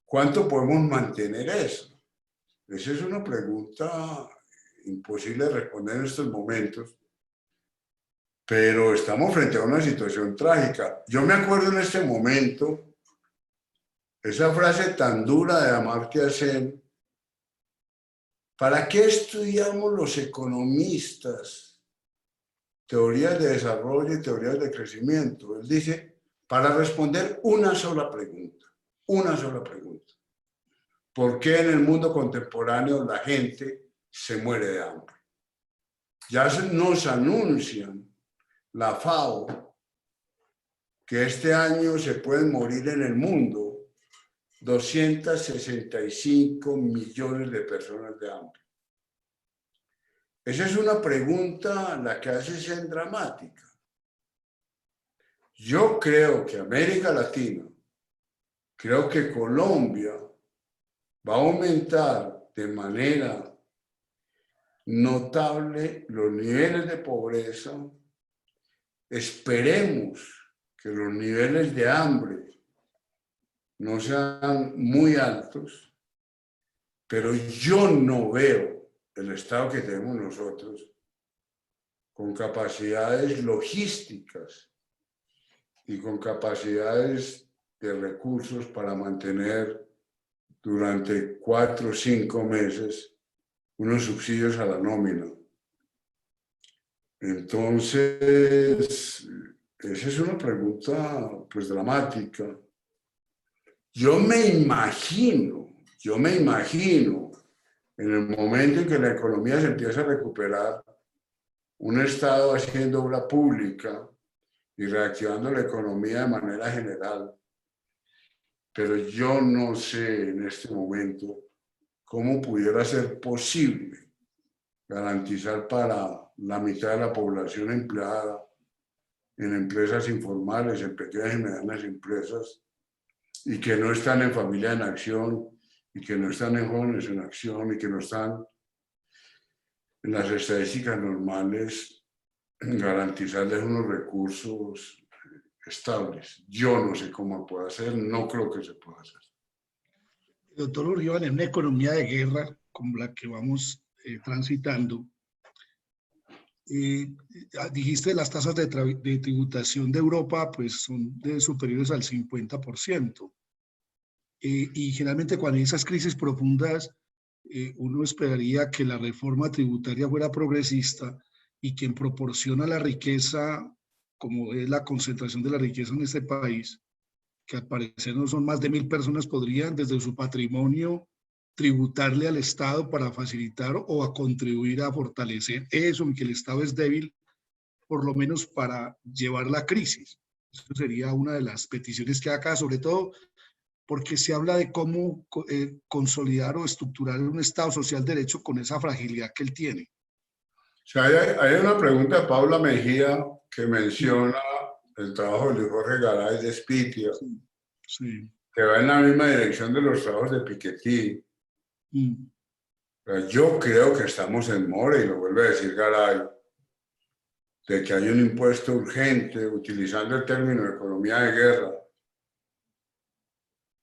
¿cuánto podemos mantener eso? Esa es una pregunta imposible de responder en estos momentos, pero estamos frente a una situación trágica. Yo me acuerdo en este momento esa frase tan dura de Amartya Sen: ¿para qué estudiamos los economistas teorías de desarrollo y teorías de crecimiento? Él dice, para responder una sola pregunta. ¿Por qué en el mundo contemporáneo la gente se muere de hambre? Ya nos anuncian la FAO que este año se pueden morir en el mundo 265 millones de personas de hambre. Esa es una pregunta la que hace ser dramática. Yo creo que América Latina, creo que Colombia va a aumentar de manera notable los niveles de pobreza. Esperemos que los niveles de hambre no sean muy altos, pero yo no veo el Estado que tenemos nosotros con capacidades logísticas y con capacidades de recursos para mantener durante 4 o 5 meses unos subsidios a la nómina. Entonces, esa es una pregunta pues dramática. Yo me imagino en el momento en que la economía se empieza a recuperar, un Estado haciendo obra pública y reactivando la economía de manera general. Pero yo no sé en este momento cómo pudiera ser posible garantizar para la mitad de la población empleada en empresas informales, en pequeñas y medianas empresas, y que no están en Familia en Acción, y que no están en Jóvenes en Acción, y que no están en las estadísticas normales, garantizarles unos recursos estables. Yo no sé cómo puede hacer, no creo que se pueda hacer. Doctor Urgiola, en una economía de guerra como la que vamos transitando, dijiste las tasas de tributación de Europa pues son superiores al 50%. Y generalmente cuando hay esas crisis profundas, uno esperaría que la reforma tributaria fuera progresista y que en proporción a la riqueza, como es la concentración de la riqueza en este país, que al parecer no son más de 1000 personas, podrían desde su patrimonio tributarle al Estado para facilitar o a contribuir a fortalecer eso, en que el Estado es débil, por lo menos para llevar la crisis. Eso sería una de las peticiones que acá, sobre todo porque se habla de cómo consolidar o estructurar un Estado social de derecho con esa fragilidad que él tiene. O sea, hay una pregunta de Paula Mejía que menciona el trabajo de Luis Jorge Garay de Spitia, Sí. que va en la misma dirección de los trabajos de Piketty. Yo creo que estamos en mora, y lo vuelve a decir Garay, de que hay un impuesto urgente, utilizando el término de economía de guerra,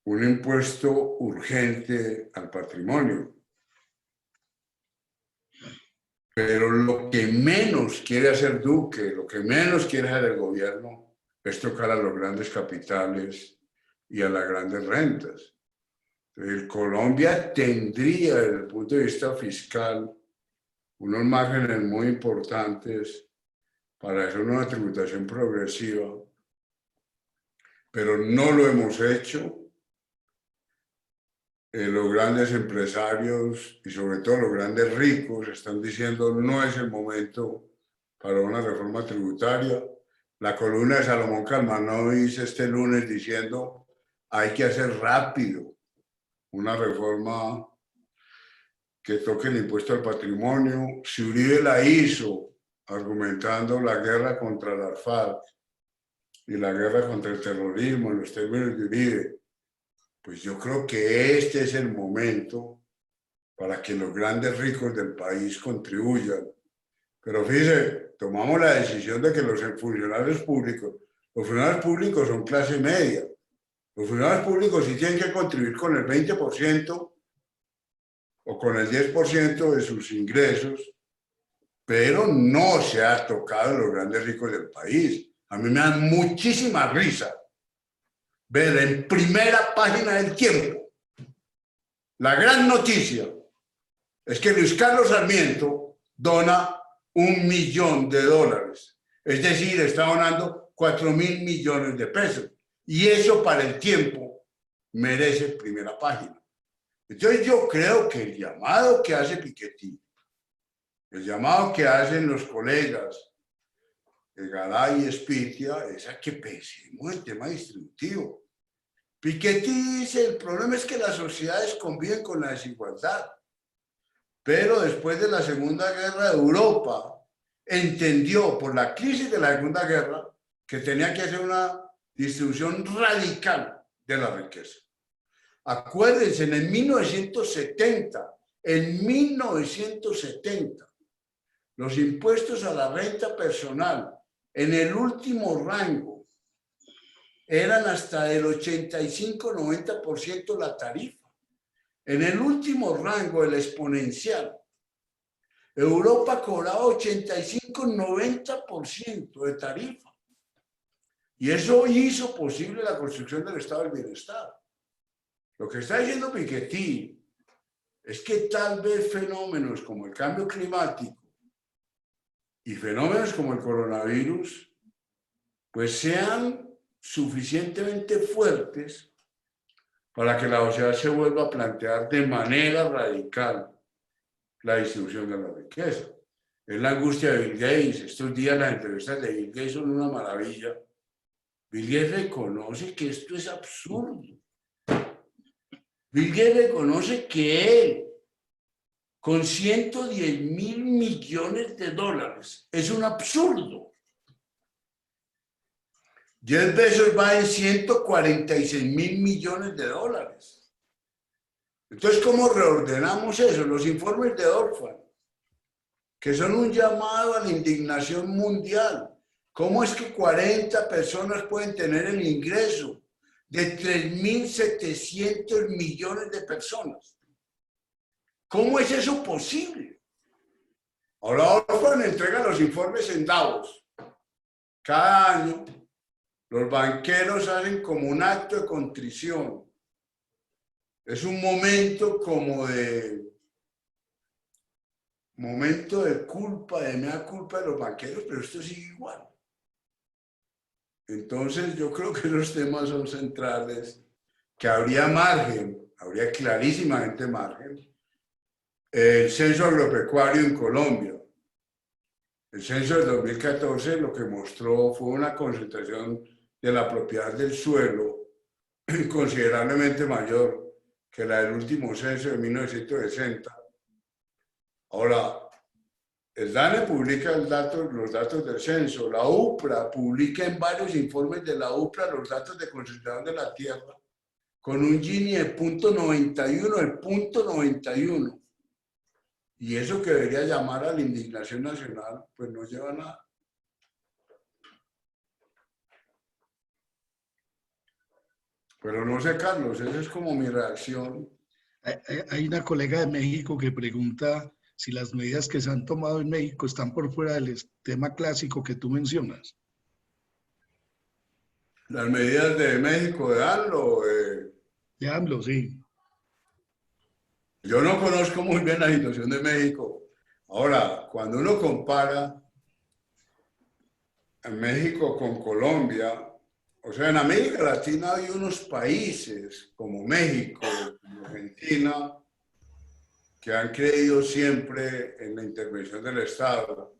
un impuesto urgente al patrimonio. Pero lo que menos quiere hacer Duque, lo que menos quiere hacer el gobierno, es tocar a los grandes capitales y a las grandes rentas. Colombia tendría, desde el punto de vista fiscal, unos márgenes muy importantes para hacer una tributación progresiva, pero no lo hemos hecho. Los grandes empresarios y sobre todo los grandes ricos están diciendo no es el momento para una reforma tributaria. La columna de Salomón Calmanovis este lunes diciendo hay que hacer rápido una reforma que toque el impuesto al patrimonio. Si Uribe la hizo argumentando la guerra contra las FARC y la guerra contra el terrorismo en los términos de Uribe, pues yo creo que este es el momento para que los grandes ricos del país contribuyan. Pero fíjese, tomamos la decisión de que los funcionarios públicos son clase media. Los funcionarios públicos sí tienen que contribuir con el 20% o con el 10% de sus ingresos, pero no se ha tocado los grandes ricos del país. A mí me da muchísima risa ver en primera página del Tiempo la gran noticia es que Luis Carlos Sarmiento dona $1 millón, es decir, está donando 4.000 millones de pesos, y eso para el Tiempo merece primera página. Entonces yo creo que el llamado que hace Piketty, el llamado que hacen los colegas Garay y Spitia, es a que pensemos el tema distributivo. Piketty dice, el problema es que las sociedades conviven con la desigualdad. Pero después de la Segunda Guerra, Europa entendió por la crisis de la Segunda Guerra que tenía que hacer una distribución radical de la riqueza. Acuérdense, en 1970, los impuestos a la renta personal en el último rango eran hasta del 85-90% la tarifa. En el último rango, el exponencial, Europa cobraba 85-90% de tarifa. Y eso hizo posible la construcción del Estado del Bienestar. Lo que está diciendo Piketty es que tal vez fenómenos como el cambio climático y fenómenos como el coronavirus, pues sean suficientemente fuertes para que la sociedad se vuelva a plantear de manera radical la distribución de la riqueza. Es la angustia de Bill Gates. Estos días las entrevistas de Bill Gates son una maravilla. Bill Gates reconoce que esto es absurdo. Bill Gates reconoce que él, con 110.000 millones de dólares, es un absurdo. Jeff Bezos va en 146.000 millones de dólares. Entonces, ¿cómo reordenamos eso? Los informes de Orphan, que son un llamado a la indignación mundial. ¿Cómo es que 40 personas pueden tener el ingreso de 3.700 millones de personas? ¿Cómo es eso posible? Ahora Orphan entrega los informes en Davos. Cada año los banqueros hacen como un acto de contrición. Es un momento como de culpa, de mea culpa de los banqueros, pero esto sigue igual. Entonces yo creo que los temas son centrales, que habría margen habría clarísimamente margen. El censo agropecuario en Colombia. El censo del 2014 lo que mostró fue una concentración de la propiedad del suelo considerablemente mayor que la del último censo de 1960. Ahora, el DANE publica los datos del censo, la UPRA publica en varios informes de la UPRA los datos de concentración de la tierra, con un Gini de 0.91, el 0.91. Y eso que debería llamar a la indignación nacional, pues no lleva a nada. Pero no sé, Carlos, esa es como mi reacción. Hay una colega de México que pregunta si las medidas que se han tomado en México están por fuera del tema clásico que tú mencionas. Las medidas de México, de AMLO. De AMLO, sí. Yo no conozco muy bien la situación de México. Ahora, cuando uno compara a México con Colombia, o sea, en América Latina hay unos países como México, como Argentina, que han creído siempre en la intervención del Estado.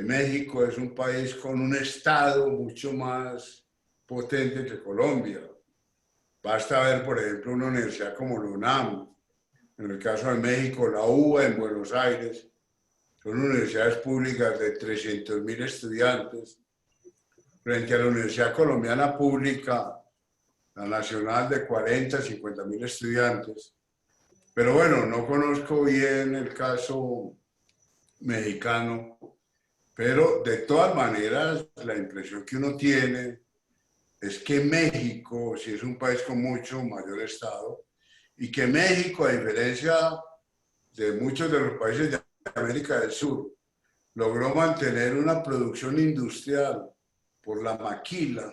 México es un país con un Estado mucho más potente que Colombia. Basta ver, por ejemplo, una universidad como la UNAM. En el caso de México, la UBA en Buenos Aires. Son universidades públicas de 300.000 estudiantes. Frente a la Universidad Colombiana Pública, la nacional de 40, 50.000 estudiantes. Pero bueno, no conozco bien el caso mexicano, pero de todas maneras la impresión que uno tiene es que México, si es un país con mucho mayor estado, y que México, a diferencia de muchos de los países de América del Sur, logró mantener una producción industrial por la maquila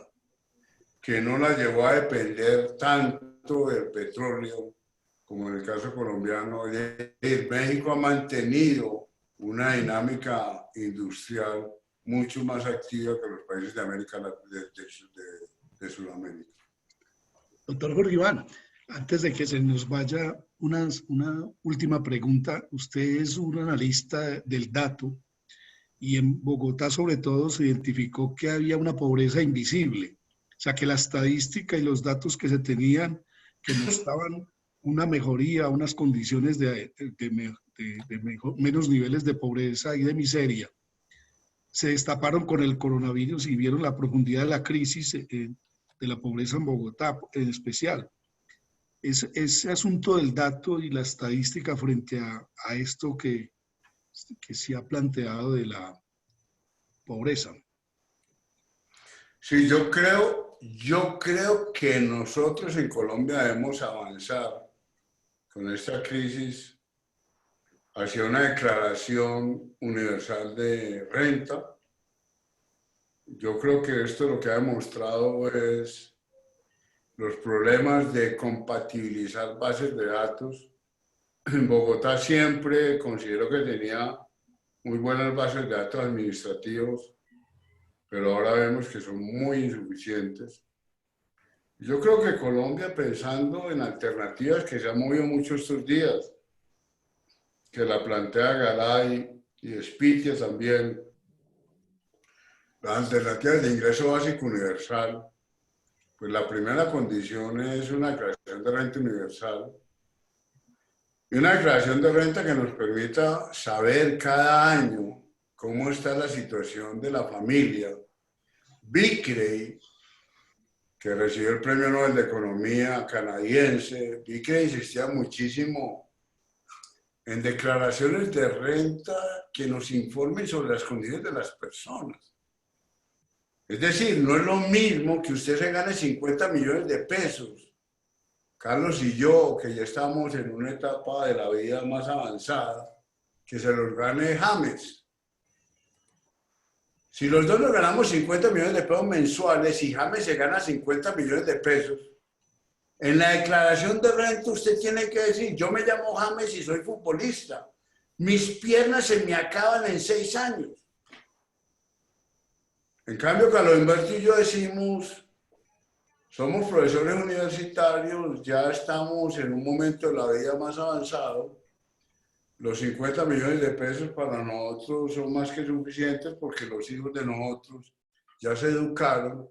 que no la llevó a depender tanto del petróleo como en el caso colombiano. México ha mantenido una dinámica industrial mucho más activa que los países de América de Sudamérica. Doctor Jorge Iván, antes de que se nos vaya una última pregunta. Usted es un analista del dato y en Bogotá sobre todo se identificó que había una pobreza invisible. O sea, que la estadística y los datos que se tenían que mostraban una mejoría, unas condiciones de menos niveles de pobreza y de miseria, se destaparon con el coronavirus y vieron la profundidad de la crisis de la pobreza en Bogotá en especial. Ese asunto del dato y la estadística frente a esto que se ha planteado de la pobreza. Sí, yo creo que nosotros en Colombia debemos avanzar con esta crisis hacia una declaración universal de renta. Yo creo que esto lo que ha demostrado es los problemas de compatibilizar bases de datos. En Bogotá siempre considero que tenía muy buenas bases de datos administrativos, pero ahora vemos que son muy insuficientes. Yo creo que Colombia, pensando en alternativas que se han movido mucho estos días, que la plantea Garay y Espitia también, las alternativas de ingreso básico universal, pues la primera condición es una declaración de renta universal y una declaración de renta que nos permita saber cada año cómo está la situación de la familia. Vickrey, que recibió el Premio Nobel de Economía canadiense, Vickrey insistía muchísimo en declaraciones de renta que nos informen sobre las condiciones de las personas. Es decir, no es lo mismo que usted se gane 50 millones de pesos, Carlos y yo, que ya estamos en una etapa de la vida más avanzada, que se los gane James. Si los dos nos ganamos 50 millones de pesos mensuales y James se gana 50 millones de pesos, en la declaración de renta usted tiene que decir, yo me llamo James y soy futbolista. Mis piernas se me acaban en 6 años. En cambio, Carlos Humberto y yo decimos, somos profesores universitarios, ya estamos en un momento de la vida más avanzado. Los 50 millones de pesos para nosotros son más que suficientes porque los hijos de nosotros ya se educaron.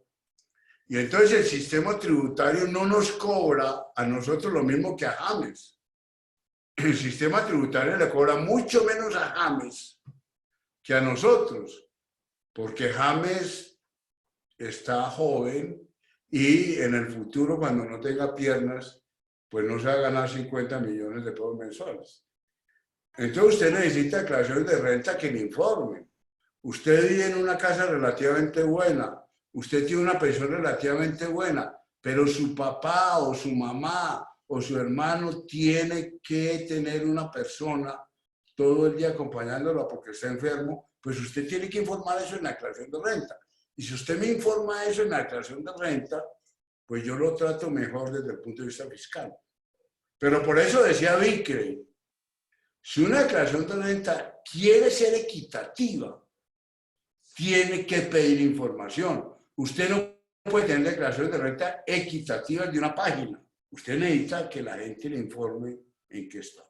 Y entonces el sistema tributario no nos cobra a nosotros lo mismo que a James. El sistema tributario le cobra mucho menos a James que a nosotros, porque James está joven y en el futuro, cuando no tenga piernas, pues no se va a ganar 50 millones de pesos mensuales. Entonces usted necesita declaraciones de renta que le informen. Usted vive en una casa relativamente buena, usted tiene una pensión relativamente buena, pero su papá o su mamá o su hermano tiene que tener una persona todo el día acompañándolo porque está enfermo, pues usted tiene que informar eso en la declaración de renta. Y si usted me informa eso en la declaración de renta, pues yo lo trato mejor desde el punto de vista fiscal. Pero por eso decía Vickrey, si una declaración de renta quiere ser equitativa, tiene que pedir información. Usted no puede tener declaraciones de renta equitativas de una página. Usted necesita que la gente le informe en qué está.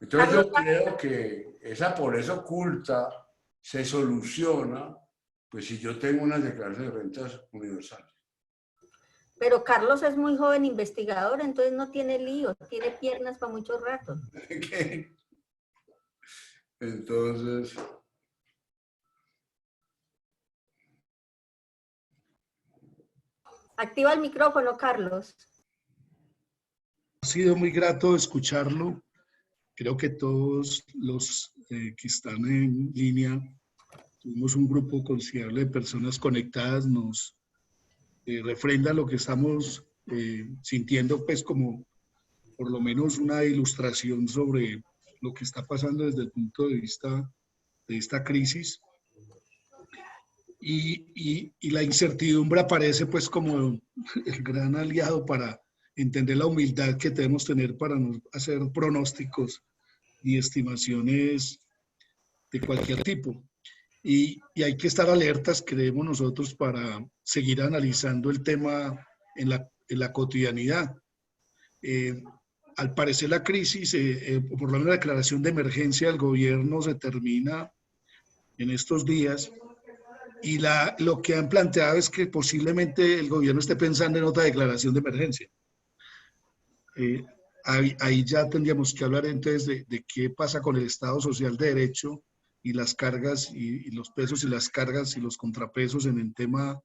Entonces yo creo que esa pobreza oculta se soluciona, pues si yo tengo unas declaraciones de rentas universales. Pero Carlos es muy joven investigador, entonces no tiene lío, tiene piernas para muchos ratos. Entonces... Activa el micrófono, Carlos. Ha sido muy grato escucharlo. Creo que todos los que están en línea, tuvimos un grupo considerable de personas conectadas, nos refrenda lo que estamos sintiendo, pues como por lo menos una ilustración sobre lo que está pasando desde el punto de vista de esta crisis. Y la incertidumbre aparece pues como el gran aliado para entender la humildad que debemos tener para no hacer pronósticos y estimaciones de cualquier tipo. Y hay que estar alertas, creemos nosotros, para seguir analizando el tema en la cotidianidad. Al parecer la crisis, por lo menos la declaración de emergencia del gobierno se termina en estos días. Y lo que han planteado es que posiblemente el gobierno esté pensando en otra declaración de emergencia. Ahí ya tendríamos que hablar entonces de qué pasa con el Estado Social de Derecho y las cargas y los pesos y las cargas y los contrapesos en el tema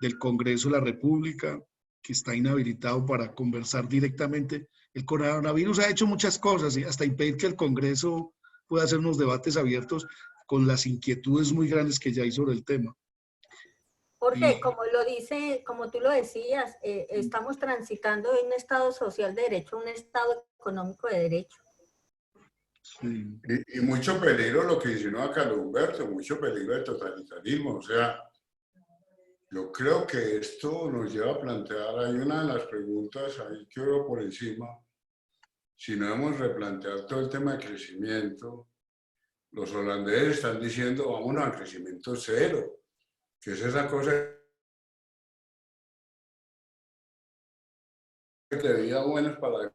del Congreso de la República, que está inhabilitado para conversar directamente. El coronavirus ha hecho muchas cosas, hasta impedir que el Congreso pueda hacer unos debates abiertos con las inquietudes muy grandes que ya hay sobre el tema. Porque como tú lo decías, estamos transitando de un Estado social de derecho a un Estado económico de derecho. Sí. Y mucho peligro lo que insinuó a Carlos Humberto, mucho peligro del totalitarismo. O sea, yo creo que esto nos lleva a plantear, hay una de las preguntas ahí que veo por encima, si no debemos replantear todo el tema de crecimiento. Los holandeses están diciendo, vámonos al crecimiento cero, que es esa cosa de vida buena para la...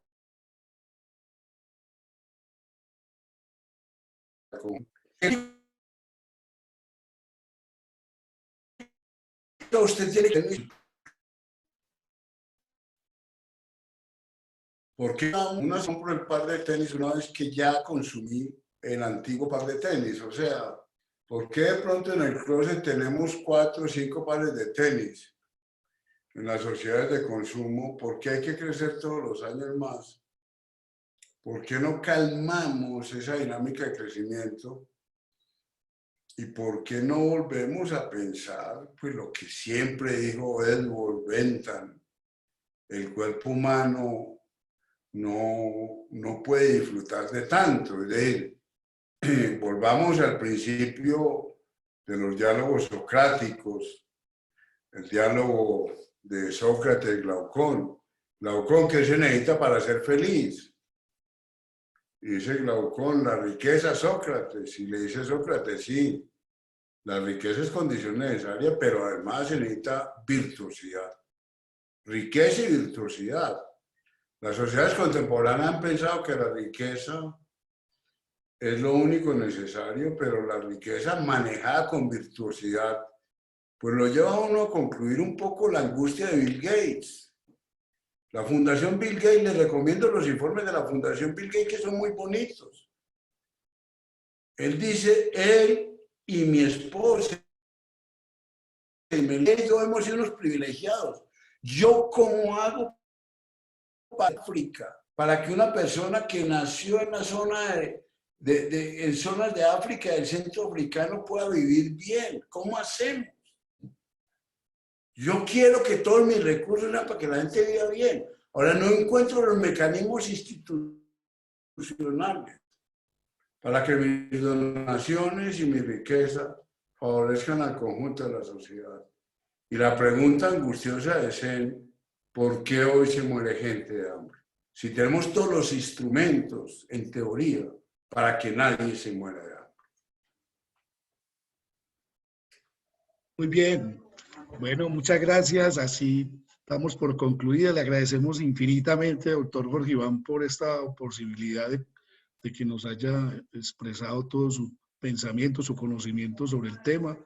Usted tiene que... ¿Por qué una compra el par de tenis una vez que ya consumí el antiguo par de tenis? O sea, ¿por qué de pronto en el closet tenemos 4 o 5 pares de tenis? En las sociedades de consumo, ¿por qué hay que crecer todos los años más? ¿Por qué no calmamos esa dinámica de crecimiento? ¿Y por qué no volvemos a pensar pues, lo que siempre dijo Edward Bentham? El cuerpo humano no puede disfrutar de tanto. Es decir, volvamos al principio de los diálogos socráticos, el diálogo de Sócrates y Glaucón. Glaucón, ¿qué se necesita para ser feliz? Y dice Glaucón, la riqueza, Sócrates. Y le dice Sócrates, sí, la riqueza es condición necesaria, pero además se necesita virtuosidad. riqueza y virtuosidad. Las sociedades contemporáneas han pensado que la riqueza es lo único necesario, pero la riqueza manejada con virtuosidad, pues lo lleva a uno a concluir un poco la angustia de Bill Gates. La Fundación Bill Gates, les recomiendo los informes de la Fundación Bill Gates, que son muy bonitos. Él dice, él y mi esposa y yo hemos sido unos privilegiados. ¿Yo cómo hago para África? Para que una persona que nació en la zona en zonas de África, del centro africano, pueda vivir bien. ¿Cómo hacemos? Yo quiero que todos mis recursos sean para que la gente viva bien. Ahora no encuentro los mecanismos institucionales para que mis donaciones y mi riqueza favorezcan al conjunto de la sociedad. Y la pregunta angustiosa es ¿por qué hoy se muere gente de hambre? Si tenemos todos los instrumentos, en teoría, para que nadie se muera de hambre. Muy bien. Bueno, muchas gracias. Así damos por concluida. Le agradecemos infinitamente, doctor Jorge Iván, por esta posibilidad de que nos haya expresado todo su pensamiento, su conocimiento sobre el tema.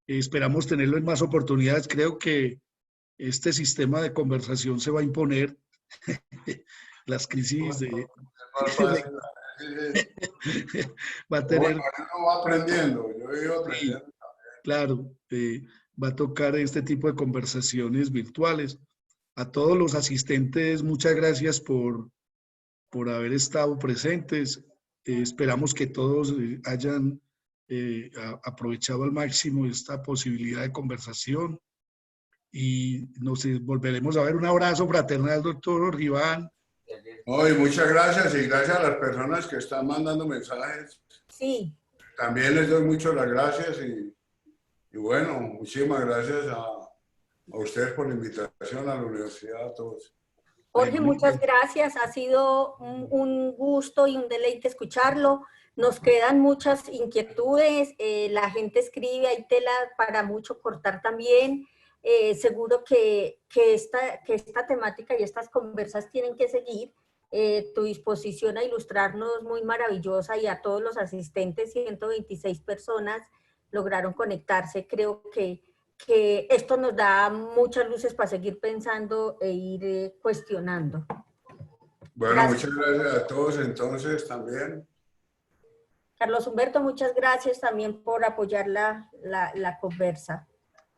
Esperamos tenerlo en más oportunidades. Creo que este sistema de conversación se va a imponer. Las crisis va a tener... Bueno, uno va aprendiendo, yo he ido aprendiendo. Sí, claro, va a tocar este tipo de conversaciones virtuales. A todos los asistentes, muchas gracias por haber estado presentes. Esperamos que todos hayan aprovechado al máximo esta posibilidad de conversación y nos volveremos a ver. Un abrazo fraternal, doctor Iván. Hoy muchas gracias y gracias a las personas que están mandando mensajes. Sí. También les doy muchas las gracias y bueno, muchísimas gracias a ustedes por la invitación a la universidad, a todos. Jorge, muchas gracias. Ha sido un gusto y un deleite escucharlo. Nos quedan muchas inquietudes. La gente escribe, hay tela para mucho cortar también. Seguro que esta temática y estas conversas tienen que seguir. Tu disposición a ilustrarnos muy maravillosa y a todos los asistentes, 126 personas lograron conectarse. Creo que esto nos da muchas luces para seguir pensando e ir cuestionando. Bueno, Gracias. muchas gracias a todos entonces también. Carlos Humberto, muchas gracias también por apoyar la conversa.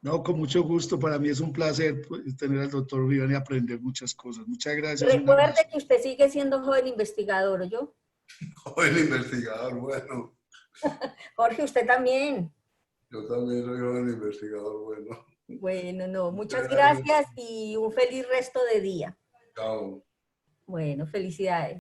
No, con mucho gusto. Para mí es un placer tener al doctor Iván y aprender muchas cosas. Muchas gracias. Recuerde que usted sigue siendo joven investigador, ¿oyó? Joven investigador, bueno. Jorge, usted también. Yo también soy joven investigador, bueno. Bueno, no, muchas gracias y un feliz resto de día. Chao. Bueno, felicidades.